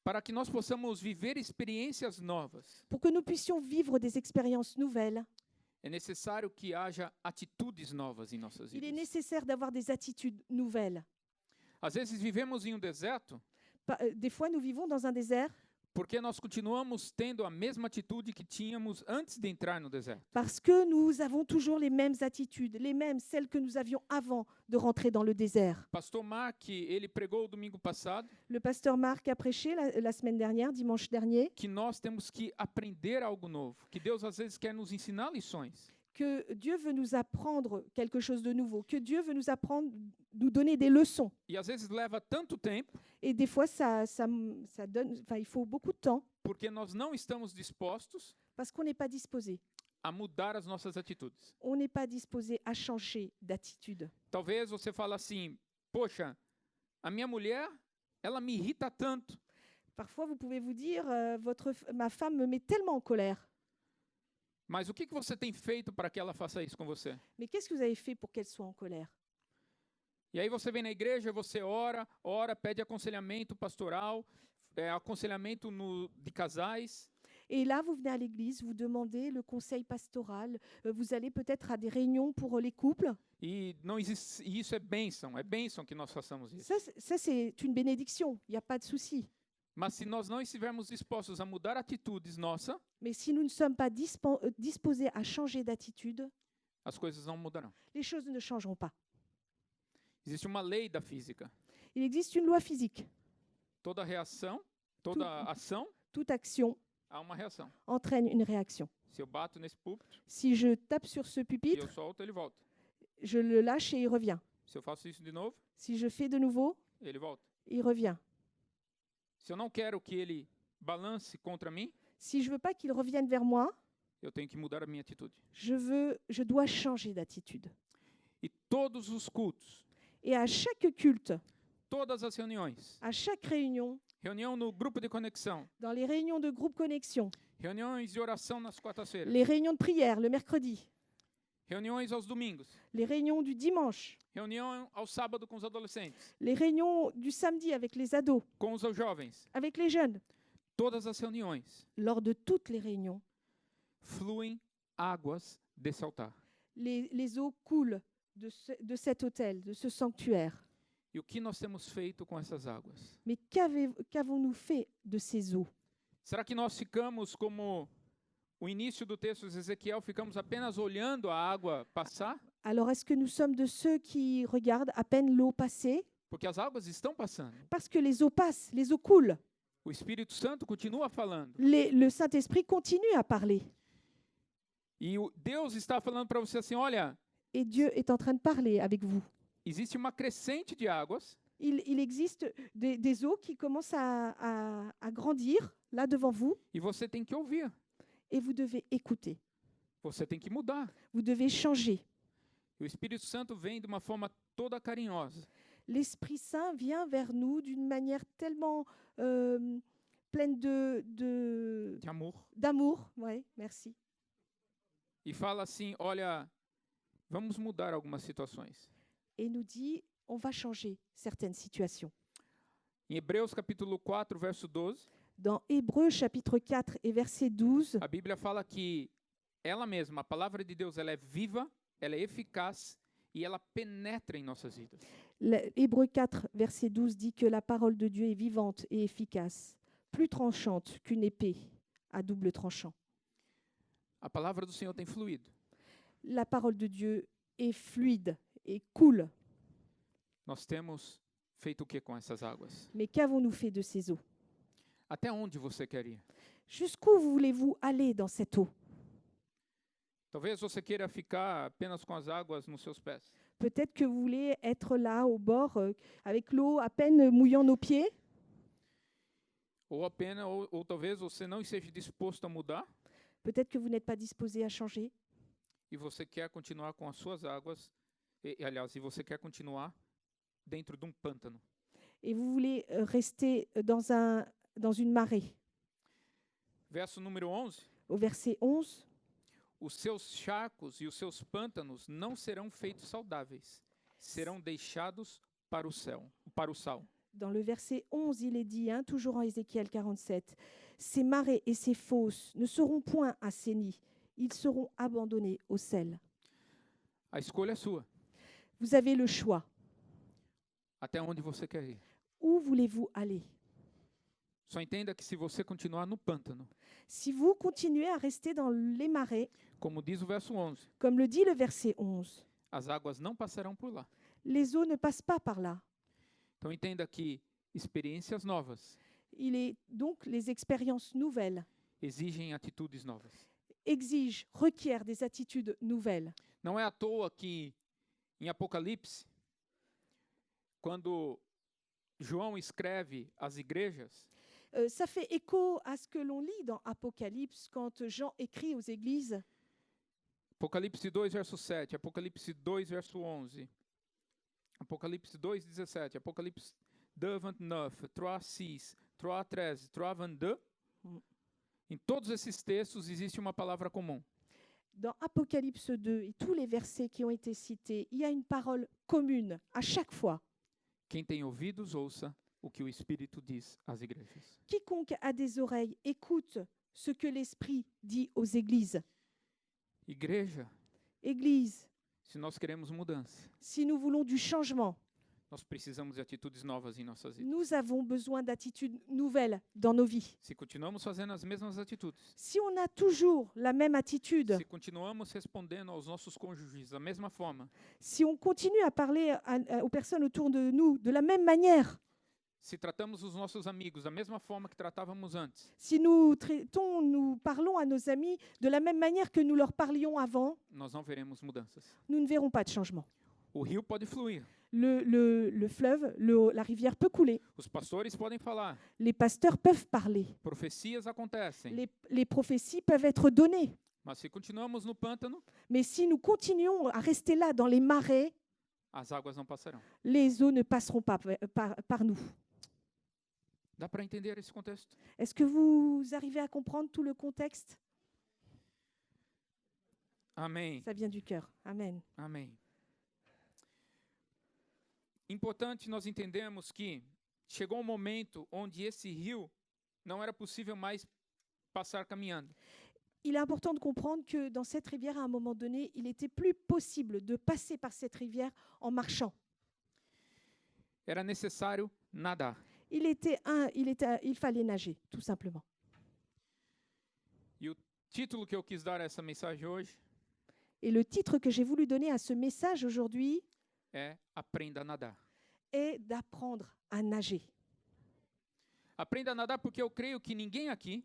Para que nós possamos viver experiências novas, Pour que nous puissions vivre des expériences nouvelles, é necessário que haja atitudes novas em nossas il est vidas. nécessaire d'avoir des attitudes nouvelles. Às vezes vivemos em um deserto Des fois, nous vivons dans un désert porque nós continuamos tendo a mesma atitude que tínhamos antes de entrar no deserto. parce que nous avons toujours les mêmes attitudes, celles que nous avions avant de rentrer dans le désert. Pastor Mark, ele pregou domingo passado Le pasteur Marc a prêché la semaine dernière, dimanche dernier, que nós temos que aprender algo novo, que Deus às vezes quer nos ensinar lições. que Dieu veut nous apprendre quelque chose de nouveau, que Dieu veut nous apprendre, nous donner des leçons. E às vezes leva tanto tempo Et des fois, ça donne, il faut beaucoup de temps porque nós não estamos dispostos parce qu'on n'est pas disposé. a mudar as nossas atitudes. On n'est pas disposé à changer d'attitude. Talvez você fale assim, poxa, a minha mulher, ela me irrita tanto. Parfois, vous pouvez vous dire, ma femme me met tellement en colère. Mas o que você tem feito para que ela faça isso com você? Mais qu'est-ce que vous avez fait pour qu'elle soit en colère? E aí você vem na igreja, você ora, pede aconselhamento pastoral, aconselhamento de casais. Et là, vous venez à l'église, vous demandez le conseil pastoral, vous allez peut-être à des réunions pour les couples. E não existe, isso é bênção que nós façamos isso. Ça c'est une bénédiction, il n'y a pas de souci. Mas se nós não estivermos dispostos a mudar atitudes nossas, Mais si nous ne sommes pas disposés à changer d'attitude, as coisas não mudarão. les choses ne changeront pas. Existe uma lei da física. Il existe une loi physique. Toda reação, toda ação, Toute action há uma reação. entraîne une réaction. Se eu bato nesse púlpito Si je tape sur ce e eu pupitre, solto, ele volta. je le lâche et il revient. Se eu faço isso de novo, Si je fais de nouveau, ele volta. il revient. Se eu não quero que ele balance contra mim, Si je veux pas qu'il revienne vers moi, eu tenho que mudar a minha atitude. je dois changer d'attitude. E todos os cultos, Et à chaque culte, todas as reuniões, à chaque réunion, reunião no grupo de conexão, dans les réunions de groupe connexion, reuniões de oração nas quartas-feiras, les réunions de prière le mercredi, reuniões aos domingos, les réunions du dimanche, reunião ao sábado com os adolescentes, les réunions du samedi avec les ados, com os jovens, avec les jeunes, todas as reuniões lors de toutes les réunions, fluem águas desse altar. les eaux coulent de cet autel, de ce sanctuaire. E o que nós temos feito com essas águas? Mais qu'avons-nous fait de ces eaux? Será que nós ficamos como o início do texto de Ezequiel, ficamos apenas olhando a água passar? Alors, est-ce que nous sommes de ceux qui regardent à peine l'eau passer? Porque as águas estão passando. Parce que les eaux passent, les eaux coulent. O Espírito Santo continua falando. Le Saint-Esprit continue à parler. E Deus está falando para você assim, olha, Et Dieu est en train de parler avec vous. existe uma crescente de águas Il existe des eaux qui commencent à grandir là devant vous e você tem que ouvir. et vous devez écouter. Você tem que mudar. Vous devez changer. E o Espírito Santo vem de uma forma toda carinhosa. L'Esprit Saint vient vers nous d'une manière tellement pleine De amor. d'amour. Ouais, merci. E fala assim, olha, vamos mudar algumas situações. Et nous dit, on va changer certaines situations. Em Hebreus capítulo 4, verso 12, Dans Hébreux chapitre 4 et verset 12, a Bíblia fala que ela mesma, a palavra de Deus, ela é viva, ela é eficaz e ela penetra em nossas vidas. Hébreux 4 verset 12 dit que la parole de Dieu est vivante et efficace, plus tranchante qu'une épée à double tranchant. A palavra do Senhor tem fluído. La parole de Dieu est fluide et coule. Nós temos feito o que com essas águas? Mais qu'avons-nous fait de ces eaux? Até onde você quer ir? Jusqu'où voulez-vous aller dans cette eau? Talvez você queira ficar apenas com as águas nos seus pés. Peut-être que vous voulez être là au bord avec l'eau à peine mouillant nos pieds. Ou talvez você não esteja disposto a mudar Peut-être que vous n'êtes pas disposé à changer e você quer continuar com as suas águas, aliás, e você quer continuar dentro de um pântano. et vous voulez rester dans une marée. Verso número 11. Au verset 11, Os seus charcos e os seus pântanos não serão feitos saudáveis, serão deixados para o sal. dans le verset 11, il est dit, toujours en Ézéchiel 47, « Ces marais et ces fosses ne seront point assainis, ils seront abandonnés au sel. A escolha é sua. » Vous avez le choix. Até onde você quer ir? Où voulez-vous aller? Só entenda que se você continuar no pântano, Si vous continuez à rester dans les marais, como diz o verso 11, comme le dit le verset 11, as águas não passarão por lá. les eaux ne passent pas par là. Então entenda que experiências novas Il est donc les expériences nouvelles exigem atitudes novas. requièrent des attitudes nouvelles. Não é à toa que em Apocalipse, quando João escreve às igrejas, Ça fait écho à ce que l'on lit dans Apocalypse quand Jean écrit aux églises. Apocalipse 2, verso 7, Apocalipse 2, verso 11, Apocalipse 2, 17, Apocalipse 2, 29, 3, 6, 3, 13, 3, 22. Em todos esses textos existe uma palavra comum. Dans Apocalypse 2 et tous les versets qui ont été cités, il y a une parole commune à chaque fois. Quem tem ouvidos, ouça o que o Espírito diz às igrejas. Quiconque a des oreilles, écoute ce que l'Esprit dit aux églises. Igreja, Église, se nós queremos mudança, si nous voulons du changement, Nós precisamos de atitudes novas em nossas vidas. Nous avons besoin d'attitudes nouvelles dans nos vies. Se continuamos fazendo as mesmas atitudes, Si on a toujours la même attitude, se continuamos respondendo aos nossos cônjuges da mesma forma, si on continue à parler aux personnes autour de nous de la même manière, se tratamos os nossos amigos da mesma forma que tratávamos antes, si nous parlons à nos amis de la même manière que nous leur parlions avant, nós não veremos mudanças. nous ne verrons pas de changement. O rio pode fluir, Le fleuve, la rivière peut couler. os pastores podem falar, Les pasteurs peuvent parler. profecias acontecem, Les prophéties peuvent être données. mas se continuamos no pântano, Mais si nous continuons à rester là dans les marais, as águas não passarão. les eaux ne passeront pas par nous. Dá para entender esse contexto? Est-ce que vous arrivez à comprendre tout le contexte? Amém. Ça vient du cœur. Amen. Amém. Importante nós entendemos que chegou um momento onde esse rio não era possível mais passar caminhando. Il est important de comprendre que dans cette rivière, à un moment donné, il n'était plus possible de passer par cette rivière en marchant. Era necessário nadar. Il fallait nager, tout simplement. E o título que eu quis dar a essa mensagem hoje Et le titre que j'ai voulu donner à ce message aujourd'hui é Aprenda a nadar. est d'apprendre à nager. Aprenda a nadar porque eu creio que ninguém aqui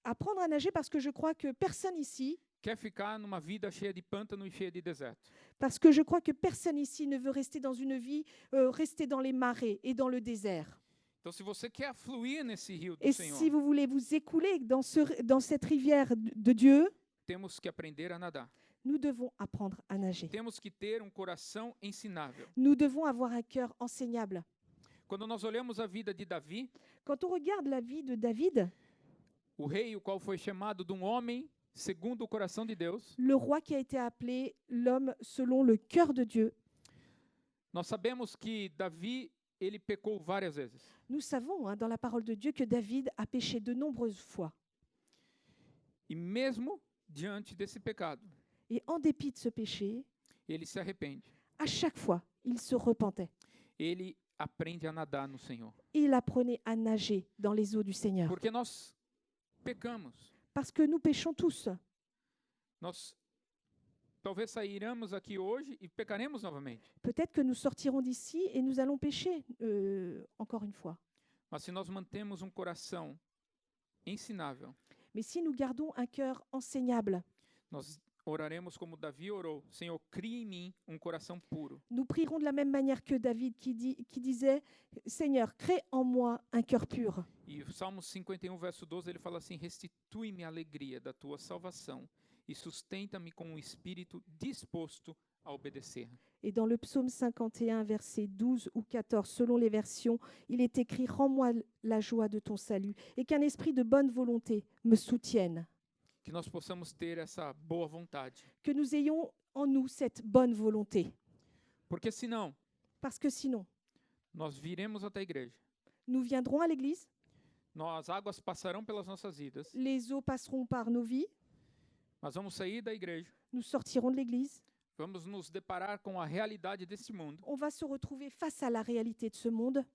Apprendre à nager parce que je crois que personne ici, quer ficar numa vida cheia de pântano e cheia de deserto. parce que je crois que personne ici ne veut rester dans une vie, rester dans les marais et dans le désert. Então, se você quer fluir nesse rio do Et Senhor, si vous voulez vous écouler dans cette rivière de Dieu, temos que aprender a nadar. nous devons apprendre à nager. Temos que ter um coração ensinável. Nous devons avoir un cœur enseignable. Quando nós olhamos a vida de Davi, Quand on regarde la vie de David, o rei, o qual foi chamado de um homem segundo o coração de Deus, le roi qui a été appelé l'homme selon le cœur de Dieu, nós sabemos que Davi, ele pecou várias vezes. nous savons dans la parole de Dieu que David a péché de nombreuses fois. E mesmo diante desse pecado, Et en dépit de ce péché, ele se arrepende. à chaque fois, il se repentait. Ele aprende a nadar no Senhor. Il apprenait à nager dans les eaux du Seigneur. Porque nós pecamos. Parce que nous péchons tous. Nós talvez sairemos aqui hoje e pecaremos novamente. Peut-être que nous sortirons d'ici et nous allons pécher encore une fois. Mas se nós mantemos um coração ensinável, Mais si nous gardons un cœur enseignable, nós oraremos como Davi orou. Senhor, crie em mim um coração puro. nous prierons de la même manière que David qui disait « Seigneur, crée en moi un cœur pur ». E o Salmo 51, verso 12, ele fala assim: restitui-me a alegria da tua salvação e sustenta-me com um espírito disposto a obedecer. Et dans le psaume 51, versets 12 ou 14, selon les versions, il est écrit « Rends-moi la joie de ton salut et qu'un esprit de bonne volonté me soutienne ». Que nós possamos ter essa boa vontade. Que nous ayons en nous cette bonne volonté. Porque senão, Parce que sinon, nós viremos até a igreja. nous viendrons à l'église, As águas passarão pelas nossas vidas, les eaux passeront par nos vies, mas vamos sair da igreja, nous sortirons de l'église, vamos nos deparar com a realidade deste mundo on va se retrouver face à la réalité de ce monde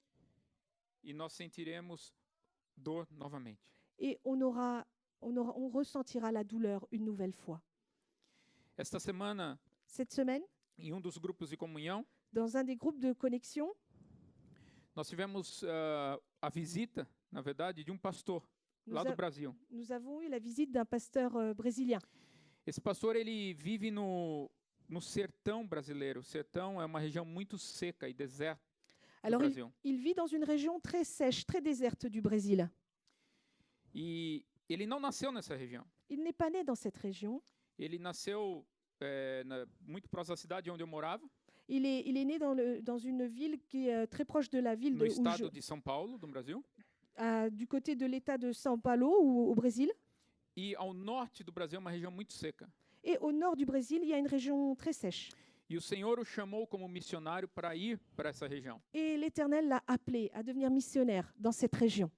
e nós sentiremos dor novamente. et on ressentira la douleur une nouvelle fois. Esta semana, Cette semaine, em dos grupos de comunhão, dans un des groupes de connexion, nós tivemos a visita, na verdade, de pastor lá do Brasil. Nous avons eu la visite d'un pasteur brésilien. Esse pastor, ele vive no sertão brasileiro. O sertão é uma região muito seca e deserta do Alors, Brasil. il vit dans une région très sèche, très déserte du Brésil. E ele não nasceu nessa região. Il n'est pas né dans cette région. Ele nasceu muito próximo da cidade onde eu morava, Il est né dans une ville qui est très proche de la ville no estado de São Paulo, do Brasil. Du côté de l'état de São Paulo, au Brésil. E ao norte do Brasil é uma região muito seca. Et au nord du Brésil, il y a une région très sèche. E o Senhor o chamou como missionário para ir para essa região. Et l'Éternel l'a appelé à devenir missionnaire dans cette région.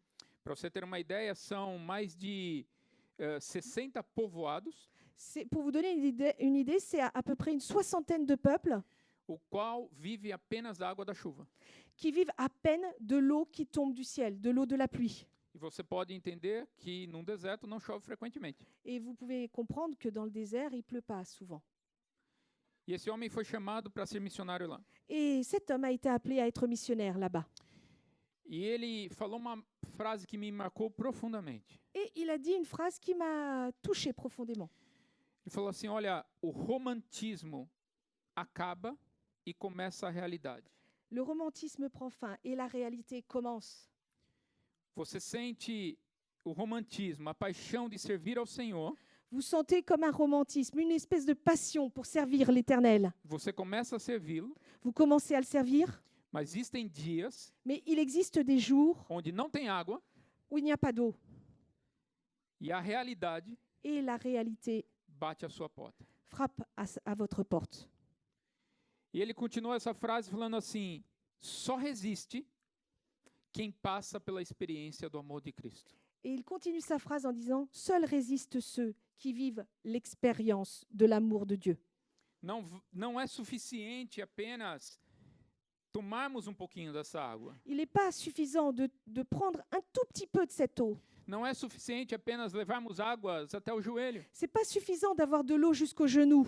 Para você ter uma ideia, são mais de 60 povoados, Pour vous donner une idée, c'est à peu près une soixantaine de peuples o qual vive apenas da água da chuva. qui vivent à peine de l'eau qui tombe du ciel, de l'eau de la pluie. E você pode entender que num deserto não chove frequentemente. Et vous pouvez comprendre que dans le désert, il ne pleut pas souvent. E esse homem foi chamado para ser missionário lá. Et cet homme a été appelé à être missionnaire là-bas. E ele falou uma frase que me marcou profundamente. Et il a dit une phrase qui m'a touchée profondément. Ele falou assim: olha, o romantismo acaba e começa a realidade. Le romantisme prend fin et la réalité commence. Você sente o romantismo, a paixão de servir ao Senhor. Vous sentez comme un romantisme, une espèce de passion pour servir l'Éternel. Você começa a servi-lo, Vous commencez à le servir, mas existem dias mais il existe des jours onde não tem água où il n'y a pas d'eau. e a realidade Et la réalité bate à sua porta. frappe à votre porte. E ele continua essa frase falando assim: só resiste quem passa pela experiência do amor de Cristo. Et il continue sa phrase en disant « Seuls résistent ceux qui vivent l'expérience de l'amour de Dieu. Não é suficiente apenas tomarmos pouquinho dessa água. Il n'est pas suffisant de prendre un tout petit peu de cette eau. Não é suficiente apenas levarmos águas até o joelho. Ce n'est pas suffisant d'avoir de l'eau jusqu'aux genoux.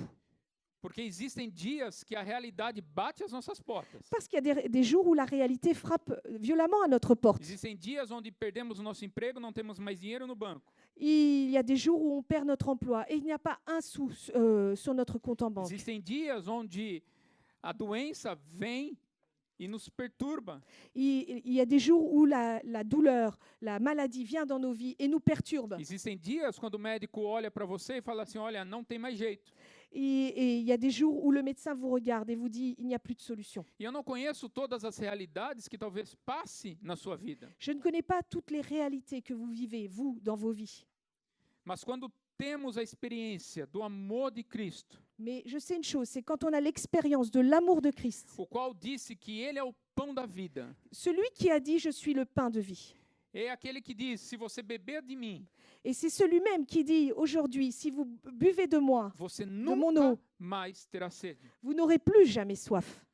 Porque existem dias que a realidade bate às nossas portas. Parce qu'il y a des jours où la réalité frappe violemment à notre porte. Existem dias onde perdemos o nosso emprego, não temos mais dinheiro no banco. Il y a des jours où on perd notre emploi et il n'y a pas un sou sur notre compte en banque. Existem dias onde a doença vem e nos perturba. Il y a des jours où la douleur, la maladie vient dans nos vies et nous perturbe. Existem dias quando o médico olha para você e fala assim: olha, não tem mais jeito. Et il y a des jours où le médecin vous regarde et vous dit il n'y a plus de solution. E eu não conheço todas as realidades que talvez passe na sua vida. Je ne connais pas toutes les réalités que vous vivez, vous, dans vos vies. Mas quando temos a experiência do amor de Cristo, Mais je sais une chose, c'est quand on a l'expérience de l'amour de Christ, o qual disse que ele é o pão da vida. celui qui a dit « Je suis le pain de vie ». É aquele que diz: se você beber de mim, Et c'est celui-même qui dit aujourd'hui, si vous buvez de moi, você mon nunca eau. mais terá sede. vous n'aurez plus jamais soif.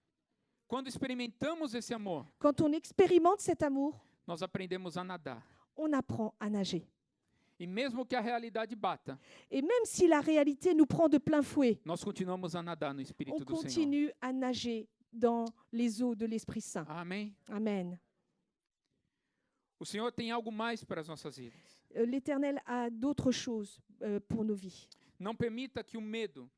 Quando experimentamos esse amor, Quand on expérimente cet amour, nós aprendemos a nadar. on apprend à nager. E mesmo que a realidade bata, Et même si la réalité nous prend de plein fouet, nós continuamos a nadar no on Espírito do Senhor. continue à nager dans les eaux de l'Esprit Saint. Amém? Amen. O Senhor tem algo mais para as nossas vidas. L'Éternel a d'autres choses pour nos vies. Não permita que o medo,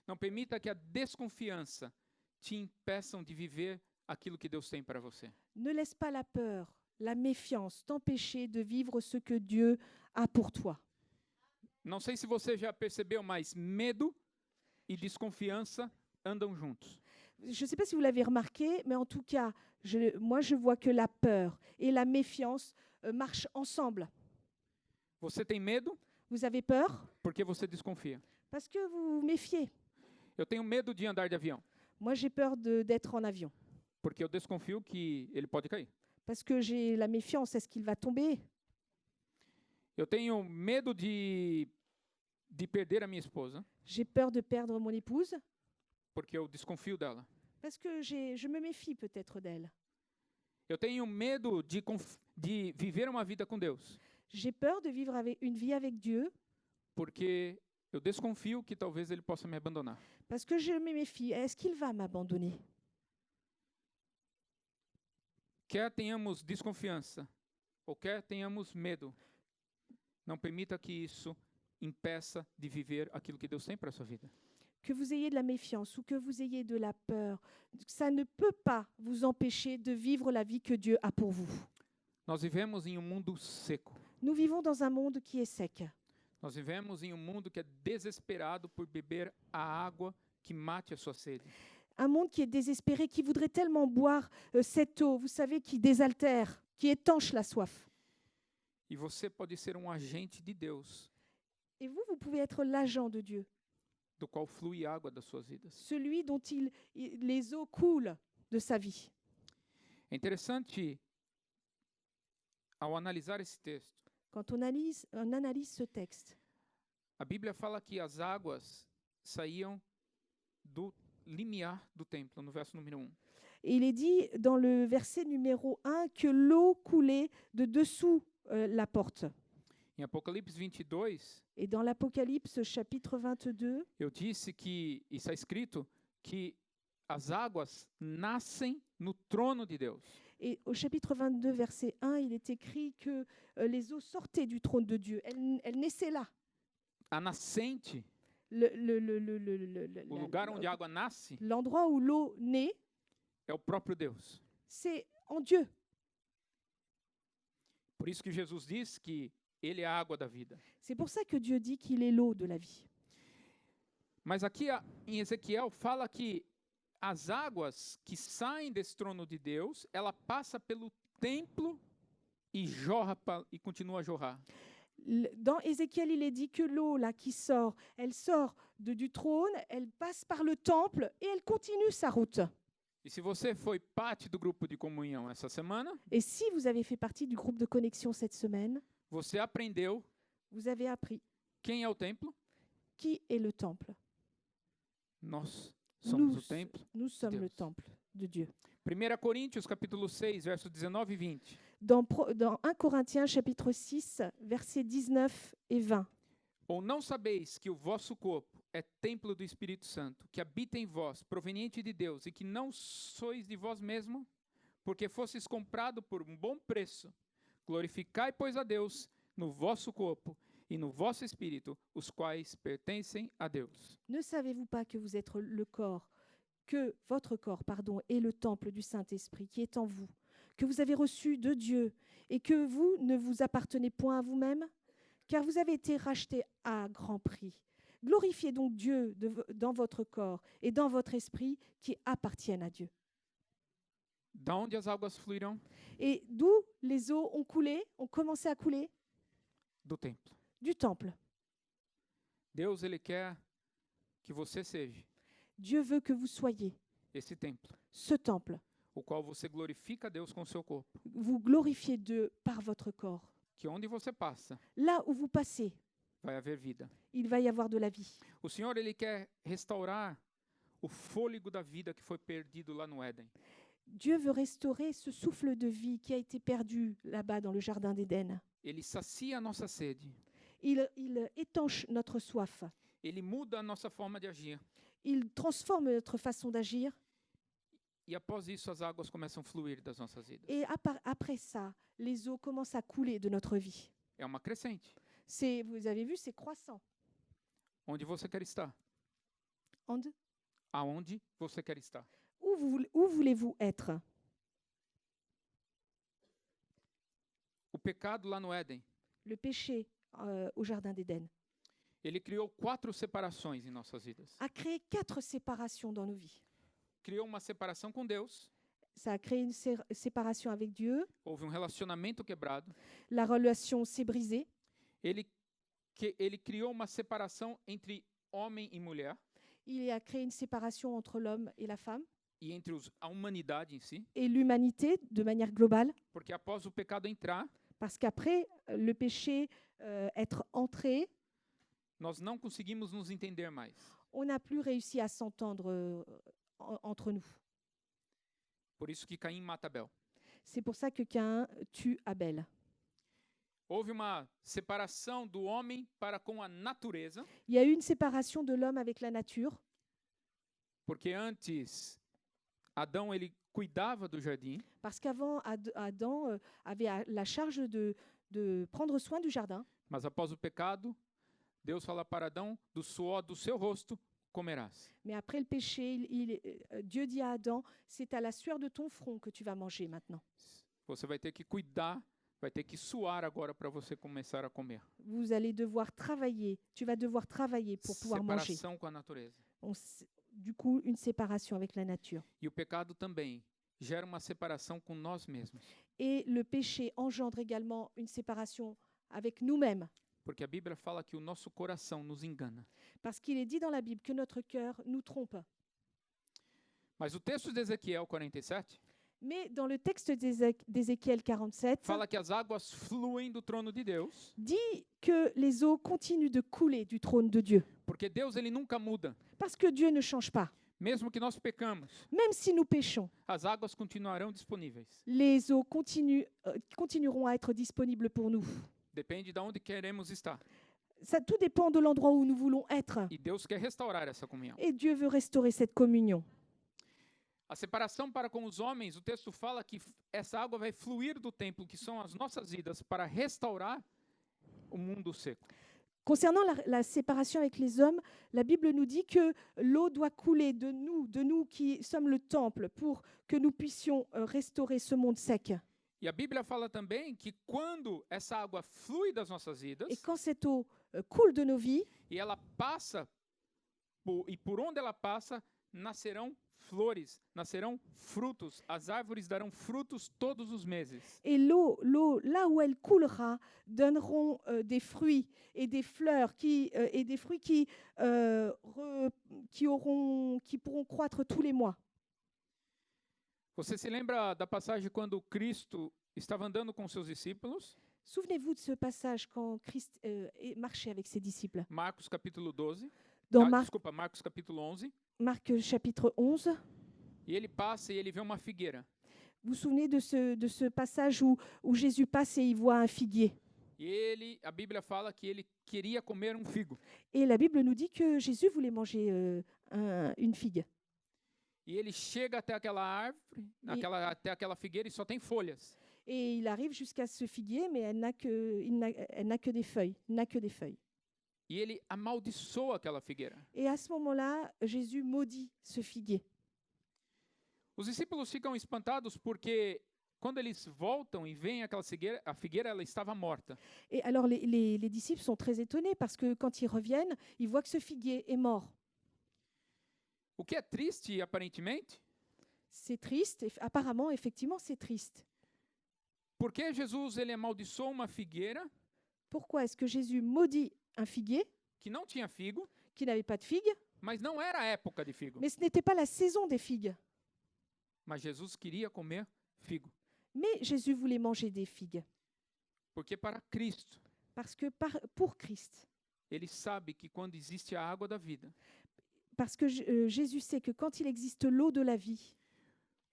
não permita que a desconfiança te impeçam de viver aquilo que Deus tem para você. Ne laisse pas la peur, la méfiance t'empêcher de vivre ce que Dieu a pour toi. Não sei se você já percebeu, mas medo e desconfiança andam juntos. Je ne sais pas si vous l'avez remarqué, mais en tout cas, moi je vois que la peur et la méfiance marchent ensemble. Você tem medo Vous avez peur porque você desconfia. parce que vous vous méfiez. Eu tenho medo de andar de avião, Moi j'ai peur d'être en avion porque eu desconfio que ele pode cair. parce que j'ai la méfiance, est-ce qu'il va tomber? Eu tenho medo de perder a minha esposa, J'ai peur de perdre mon épouse porque eu desconfio dela. parce que je me méfie peut-être d'elle. Eu tenho medo de viver uma vida com Deus, J'ai peur de vivre une vie avec Dieu porque eu desconfio que talvez ele possa me abandonar. parce que je me méfie. Est-ce qu'il va m'abandonner? Quer tenhamos desconfiança ou quer tenhamos medo, não permita que isso impeça de viver aquilo que Deus tem para a sua vida. Que vous ayez de la méfiance ou que vous ayez de la peur, ça ne peut pas vous empêcher de vivre la vie que Dieu a pour vous. Nós vivemos em mundo seco. Nous vivons dans un monde qui est sec. Nós vivemos em mundo que é desesperado por beber a água que mate a sua sede. Un monde qui est désespéré, qui voudrait tellement boire cette eau, vous savez, qui désaltère, qui étanche la soif. E você pode ser agente de Deus, Et vous pouvez être l'agent de Dieu, do qual flui água das suas vidas. celui dont les eaux coulent de sa vie. É interessante, ao analisar esse texto, Quand on analyse ce texte, a Bíblia fala que as águas saíam do limiar do templo, no verso número 1. Et il est dit dans le verset numéro 1 que l'eau coulait de dessous la porte. Em Apocalipse 22, Et dans l'Apocalypse chapitre 22, eu disse que está escrito que as águas nascem no trono de Deus. et au chapitre 22, verset 1, il est écrit que les eaux sortaient du trône de Dieu. Elles naissaient là. A nascente, o La- lugar onde a água nasce, L'endroit où l'eau naît, é o próprio Deus. c'est en Dieu. Por isso que Jesus diz que ele é a água da vida. C'est pour ça que Dieu dit qu'il est l'eau de la vie. Mas aqui em Ezequiel fala que as águas que saem desse trono de Deus, ela passa pelo templo e jorra e continua a jorrar. Dans Ézéchiel, il est dit que l'eau là qui sort, elle sort du trône, elle passe par le temple et elle continue sa route. E se você foi parte do grupo de comunhão essa semana, Et si vous avez fait partie du groupe de connexion cette semaine, você aprendeu vous avez appris quem é o templo? qui est le temple. Nós somos Nous, o templo. nous sommes le Deus. temple de Dieu. 1 Coríntios, capítulo 6, versos 19 e 20. Dans 1 Corinthiens chapitre 6, versets 19 et 20. Ou não sabeis que o vosso corpo é templo do Espírito Santo, que habita em vós, proveniente de Deus, e que não sois de vós mesmo, porque fostes comprado por um bom preço? Glorificai, pois, a Deus no vosso corpo e no vosso espírito, os quais pertencem a Deus. Ne savez-vous pas que vous êtes le corps, que votre corps, pardon, est le temple du Saint-Esprit qui est en vous, que vous avez reçu de Dieu et que vous ne vous appartenez point à vous-même, car vous avez été rachetés à grand prix. Glorifiez donc Dieu dans votre corps et dans votre esprit qui appartiennent à Dieu. Da onde as águas fluirão? Et d'où les eaux ont coulé, ont commencé à couler? Do templo. Du temple. Deus, ele quer que você seja Dieu veut que vous soyez esse templo, ce temple. o qual você glorifica a Deus com o seu corpo. Vous glorifiez Dieu par votre corps. Que onde você passa, Là où vous passez, vai haver vida. il va y avoir de la vie. O Senhor, ele quer restaurar o fôlego da vida que foi perdido lá no Éden. Dieu veut restaurer ce souffle de vie qui a été perdu là-bas dans le jardin d'Éden. Ele sacia a nossa sede. Il étanche notre soif. Ele muda a nossa forma de agir. Il transforme notre façon d'agir. E após isso, as águas começam a fluir das nossas vidas. Et après ça, les eaux commencent à couler de notre vie. É uma crescente. Vous avez vu, c'est croissant. Onde você quer estar? Onde? Aonde você quer estar? Où voulez-vous être? O pecado lá no Éden, Le péché au jardin d'Éden ele criou 4 separações em nossas vidas. a créé 4 séparations dans nos vies. Criou uma separação com Deus, Ça a créé une séparation avec Dieu. houve um relacionamento quebrado. La relation s'est brisée. Ele criou uma separação entre homem e mulher, Il a créé une séparation entre l'homme et la femme e entre a humanidade em si, et l'humanité de manière globale. porque após o pecado entrar, Parce qu'après le péché être entré, nós não conseguimos nos entender mais. on n'a plus réussi à s'entendre entre nous. Por isso que Caim mata Abel. C'est pour ça que Caïn tue Abel. Houve uma separação do homem para com a natureza, Il y a eu une séparation de l'homme avec la nature, porque antes Adão ele cuidava do jardim, parce qu'avant, Adam avait la charge de prendre soin du jardin. mas após o pecado, Deus fala para Adão: do suor do seu rosto comerás. Mais après le péché, Dieu dit à Adam, c'est à la sueur de ton front que tu vas manger maintenant. Você vai ter que cuidar, vai ter que suar agora para você começar a comer. Vous allez devoir travailler, tu vas devoir travailler pour pouvoir manger. Separação com a natureza. Du coup, une séparation avec la nature. E o pecado também gera uma separação com nós mesmos, Et le péché engendre également une séparation avec nous-mêmes. porque a Bíblia fala que o nosso coração nos engana. Parce qu'il est dit dans la Bible que notre cœur nous trompe. Mas o texto de Ezequiel 47 Mais dans le texte d'Ézéchiel 47, fala que as águas fluem do trono de Deus, dit que les eaux continuent de couler du trône de Dieu. porque Deus ele nunca muda. Parce que Dieu ne change pas. Mesmo que nós pecamos, Même si nous péchons, as águas continuarão disponíveis. les eaux continueront à être disponibles pour nous. Depende de onde queremos estar. Ça, tout dépend de l'endroit où nous voulons être. E Deus quer restaurar essa comunhão. Et Dieu veut restaurer cette communion. A separação para com os homens, o texto fala que essa água vai fluir do templo, que são as nossas vidas, para restaurar o mundo seco. Concernant la séparation avec les hommes, la Bible nous dit que l'eau doit couler de nous qui sommes le temple, pour que nous puissions restaurer ce monde sec. E a Bíblia fala também que quando essa água flui das nossas vidas, Et quand cette eau coule de nos vies, e ela passa, e por onde ela passa, nascerão flores, nascerão frutos. As árvores darão frutos todos os meses. et l'eau, là où elle coulera, donneront des fruits et des fleurs et des fruits qui pourront croître tous les mois. Você se lembra da passagem quando Cristo estava andando com seus discípulos? Souvenez-vous de ce passage quand Christ marchait avec ses disciples. Marcos capítulo 12. Dans Marcos capítulo 11. Marc chapitre 11, E ele passa e ele vê uma figueira. vous vous souvenez de ce passage où Jésus passe et il voit un figuier. E a Bíblia fala que ele queria comer um figo. Et la Bible nous dit que Jésus voulait manger une figue. E ele chega até aquela árvore, até aquela figueira e só tem folhas. Et il arrive jusqu'à ce figuier, mais elle n'a que des feuilles. N'a que des feuilles. E ele amaldiçoa aquela figueira. Et à ce moment-là, Jésus maudit ce figuier. Os discípulos ficam espantados porque quando eles voltam e veem aquela figueira, a figueira ela estava morta. Et alors les disciples sont très étonnés parce que quand ils reviennent, ils voient que ce figuier est mort. O que é triste, aparentemente, C'est triste. Apparemment, effectivement, c'est triste. porque Jesus ele amaldiçoou uma figueira Pourquoi est-ce que Jésus maudit un figuier que não tinha figo, qui n'avait pas de figues, mas não era a época de figo. mais ce n'était pas la saison des figues. Mas Jesus queria comer figo, Mais Jésus voulait manger des figues porque para Cristo, parce que pour Christ. ele sabe que quando existe a água da vida, Parce que Jésus sait que quand il existe l'eau de la vie,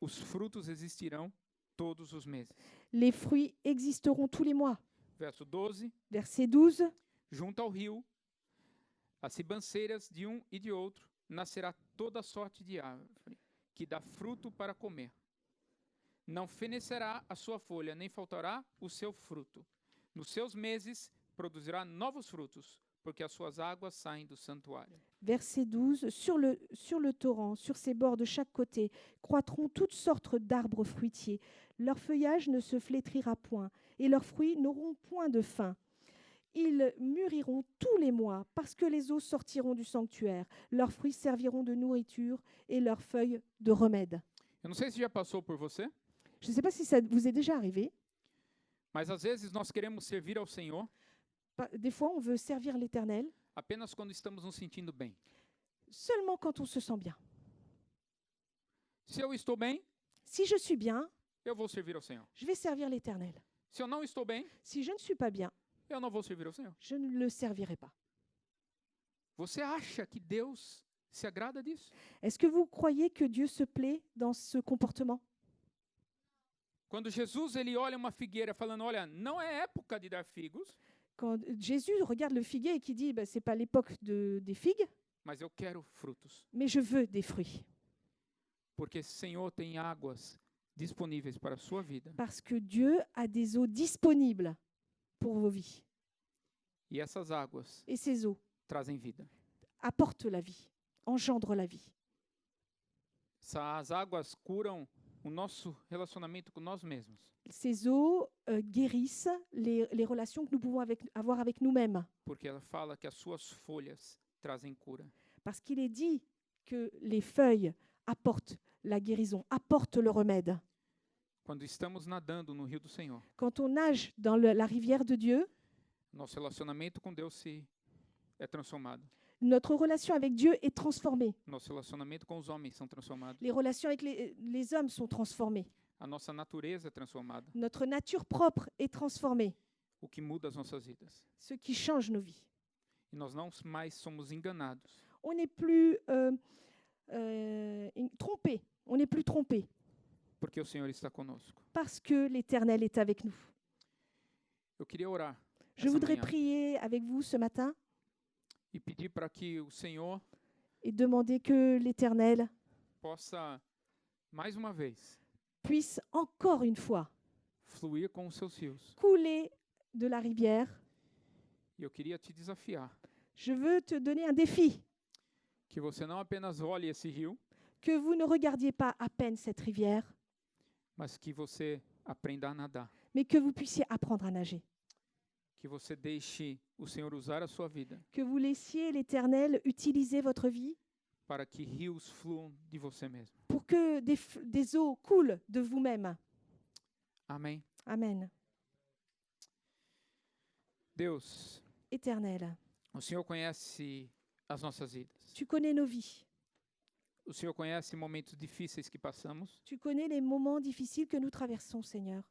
os frutos existirão todos os meses. les fruits existeront tous les mois. Verso 12, Verset 12. junto ao rio, as ribanceiras de um e de outro, nascerá toda sorte de árvore, que dá fruto para comer. Não fenecerá a sua folha, nem faltará o seu fruto. Nos seus meses produzirá novos frutos, porque as suas águas saem do santuário. Verset 12. Sur le torrent, sur ses bords de chaque côté, croîtront toutes sortes d'arbres fruitiers. Leur feuillage ne se flétrira point, et leurs fruits n'auront point de fin. Ils mûriront tous les mois, parce que les eaux sortiront du sanctuaire. Leurs fruits serviront de nourriture, et leurs feuilles de remède. Eu não sei se já passou por você, Je ne sais pas si ça vous est déjà arrivé. mas às vezes nós queremos servir ao Senhor Des fois, on veut servir l'Éternel apenas quando estamos nos sentindo bem. seulement quand on se sent bien. Se eu estou bem, Si je suis bien, eu vou servir ao Senhor. je vais servir l'Éternel. Se eu não estou bem, Si je ne suis pas bien, eu não vou servir ao Senhor. je ne le servirai pas. Você acha que Deus se agrada disso? Est-ce que vous croyez que Dieu se plaît dans ce comportement? Quando Jesus ele olha uma figueira falando, olha, não é época de dar figos, Quand Jésus regarde le figuier et qui dit ce n'est pas l'époque des figues, mas eu quero frutos, mais je veux des fruits. porque o Senhor tem águas disponíveis para a sua vida. Parce que Dieu a des eaux disponibles pour vos vies. E essas águas Et ces eaux trazem vida. apportent la vie, engendrent la vie. Essas águas curam o nosso relacionamento com nós mesmos. Ces eaux guérissent les relations que nous pouvons avoir avec nous-mêmes. Porque ela fala que as suas folhas trazem cura. Parce qu'il est dit que les feuilles apportent la guérison, apportent le remède. Quando estamos nadando no rio do Senhor, Quand on nage dans la rivière de Dieu, nosso relacionamento com Deus é transformado. notre relation avec Dieu est transformée. Nosso relacionamento com os homens são transformados. Les relations avec les hommes sont transformées. A nossa natureza é transformada. Notre nature propre est transformée, O que muda as nossas vidas. ce qui change nos vies. E nós não mais somos enganados. On n'est plus trompé. On n'est plus trompé porque o Senhor está conosco. parce que l'Éternel est avec nous. Eu queria orar Je essa voudrais manhã prier avec vous ce matin e pedir para que o Senhor et demander que l'Éternel possa, mais uma vez, puisse encore une fois fluir com os seus rios. couler de la rivière. E eu queria te desafiar Je veux te donner un défi, que você não apenas olhe esse rio, que vous ne regardiez pas à peine cette rivière, mas que você aprenda a nadar. mais que vous puissiez apprendre à nager, Que você deixe o Senhor usar a sua vida que vous laissiez l'Éternel utiliser votre vie para que rios fluam de você mesmo. pour que des eaux coulent de vous-même. Amém? Amen. Deus, Éternel, o Senhor conhece as nossas vidas. tu connais nos vies, O Senhor conhece momentos difíceis que passamos. tu connais les moments difficiles que nous traversons, Seigneur.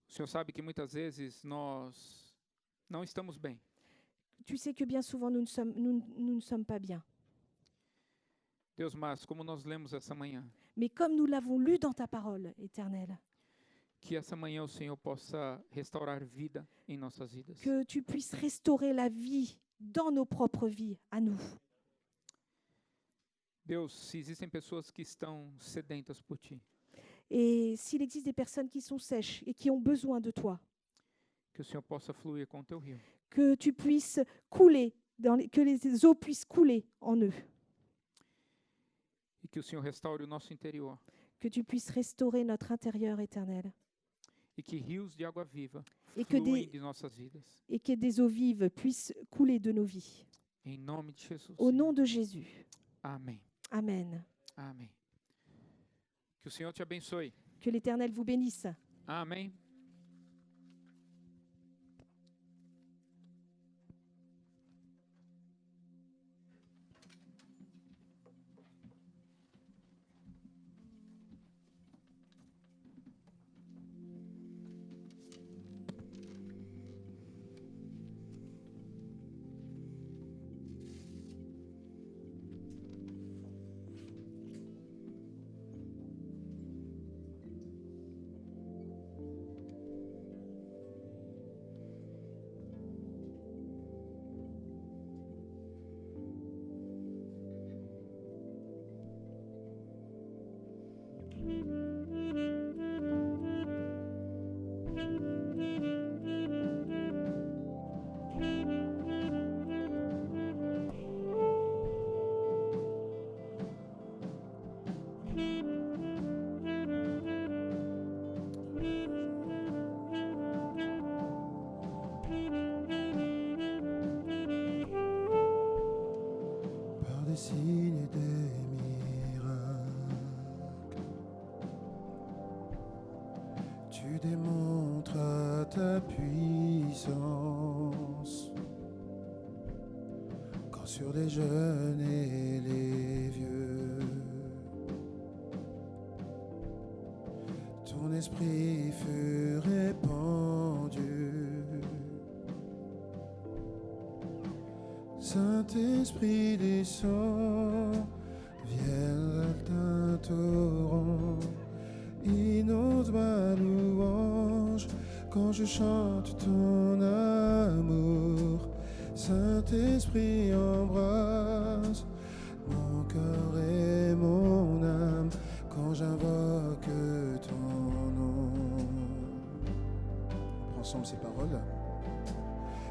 O Senhor sabe que muitas vezes nós não estamos bem. Tu sais que bien souvent nous ne sommes pas bien. Deus, mas como nós lemos essa manhã, Mais comme nous l'avons lu dans ta parole, Éternel, que essa manhã o Senhor possa restaurar vida em nossas vidas. que tu puisses restaurer la vie dans nos propres vies, à nous. Deus, se existem pessoas que estão sedentas por Ti, Et s'il existe des personnes qui sont sèches et qui ont besoin de toi, que o Senhor possa fluir com o Teu rio. que tu puisses couler, que les eaux puissent couler en eux, E que o Senhor restaure o nosso interior. que tu puisses restaurer notre intérieur, Éternel, E que rios de água viva E que fluem des- de nossas vidas. et que des eaux vives puissent couler de nos vies. Em nome de Jesus. Au nom de Jésus. Amém. Amen. Amém. Que o Senhor te abençoe. Que l'Éternel vous bénisse. Amém. Par des signes et des miracles, tu démontres ta puissance. Quand sur les jeunes et les vieux, ton esprit fut répandu. Saint-Esprit descend, viens d'un torrent, inonde ma louange quand je chante ton amour. Saint-Esprit embrasse mon cœur et mon âme quand j'invoque ton nom. On prend ensemble ces paroles.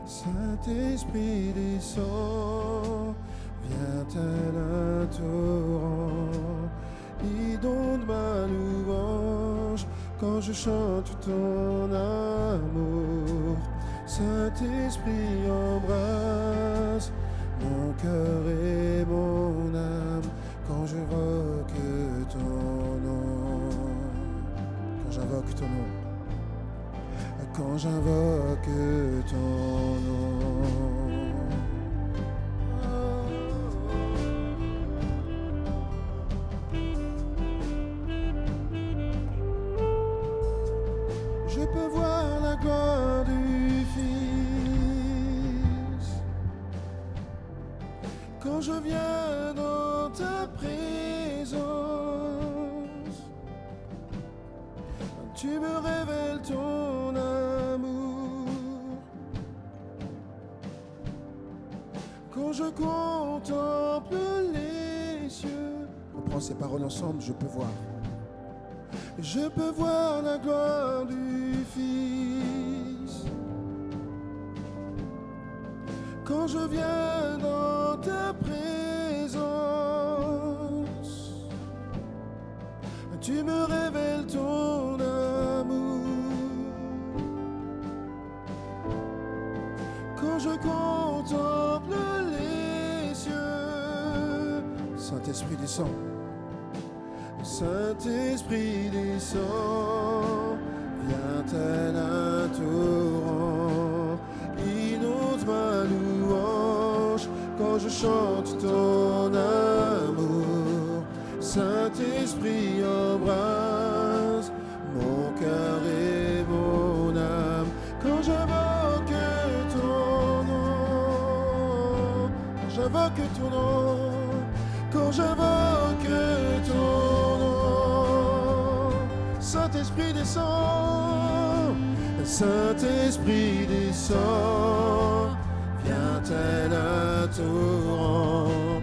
Saint-Esprit descend, vient tel un torrent, inonde ma louange quand je chante ton amour. Saint-Esprit embrasse mon cœur et mon âme quand j'invoque ton nom. Quand j'invoque ton nom. Quand j'invoque ton nom. Je peux voir la gloire du Fils quand je viens dans dans ta présence. Tu me révèles ton amour. Quand je contemple les cieux, on prend ces paroles ensemble, je peux voir. Je peux voir la gloire du Fils. Quand je viens dans ta présence, tu me révèles ton amour. Quand je contemple les cieux, Saint-Esprit descend. Saint-Esprit descend, viens tel un torrent, inonde ma louange quand je chante ton amour. Saint-Esprit embrasse mon cœur et mon âme quand j'invoque ton nom, quand j'invoque ton nom, quand j'invoque ton nom. Saint-Esprit descend, Saint-Esprit descend, viens tel un torrent,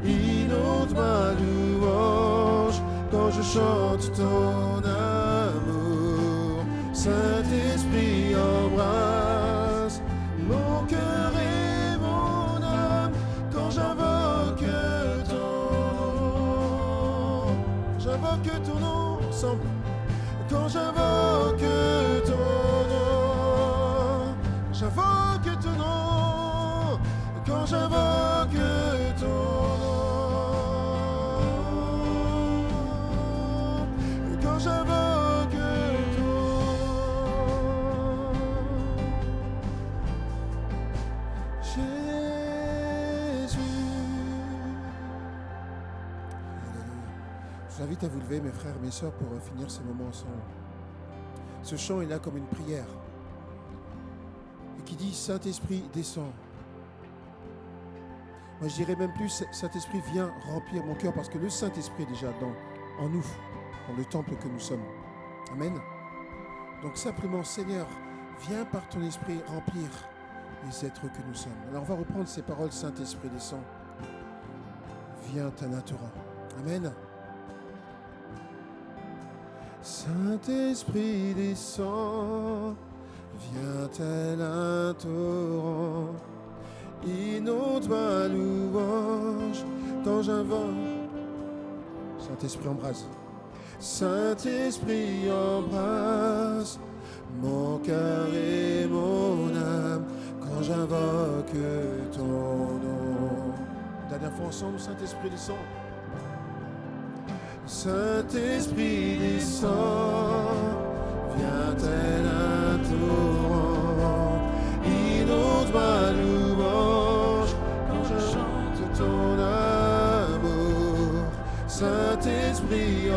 inonde ma louange quand je chante ton amour. Saint-Esprit embrasse mon cœur et mon âme quand j'invoque ton nom, ensemble. Quand j'invoque ton nom, j'invoque ton nom. Quand j'invoque ton nom, quand j'invoque ton nom, Jésus. Je vous invite à vous lever, mes frères et mes sœurs, pour finir ce moment ensemble. Ce chant est là comme une prière et qui dit Saint-Esprit descend. Moi je dirais même plus, Saint-Esprit viens remplir mon cœur, parce que le Saint-Esprit est déjà en nous, dans le temple que nous sommes. Amen. Donc simplement, Seigneur, viens par ton esprit remplir les êtres que nous sommes. Alors on va reprendre ces paroles, Saint-Esprit descend, viens tel un torrent. Amen. Saint-Esprit descend, viens tel un torrent, inonde ma louange quand j'invoque. Saint-Esprit embrasse. Saint-Esprit embrasse mon cœur et mon âme quand j'invoque ton nom. Dernière fois ensemble, Saint-Esprit descend. Saint-Esprit descend, viens tel un torrent, inonde ma louange quand je chante ton amour. Saint-Esprit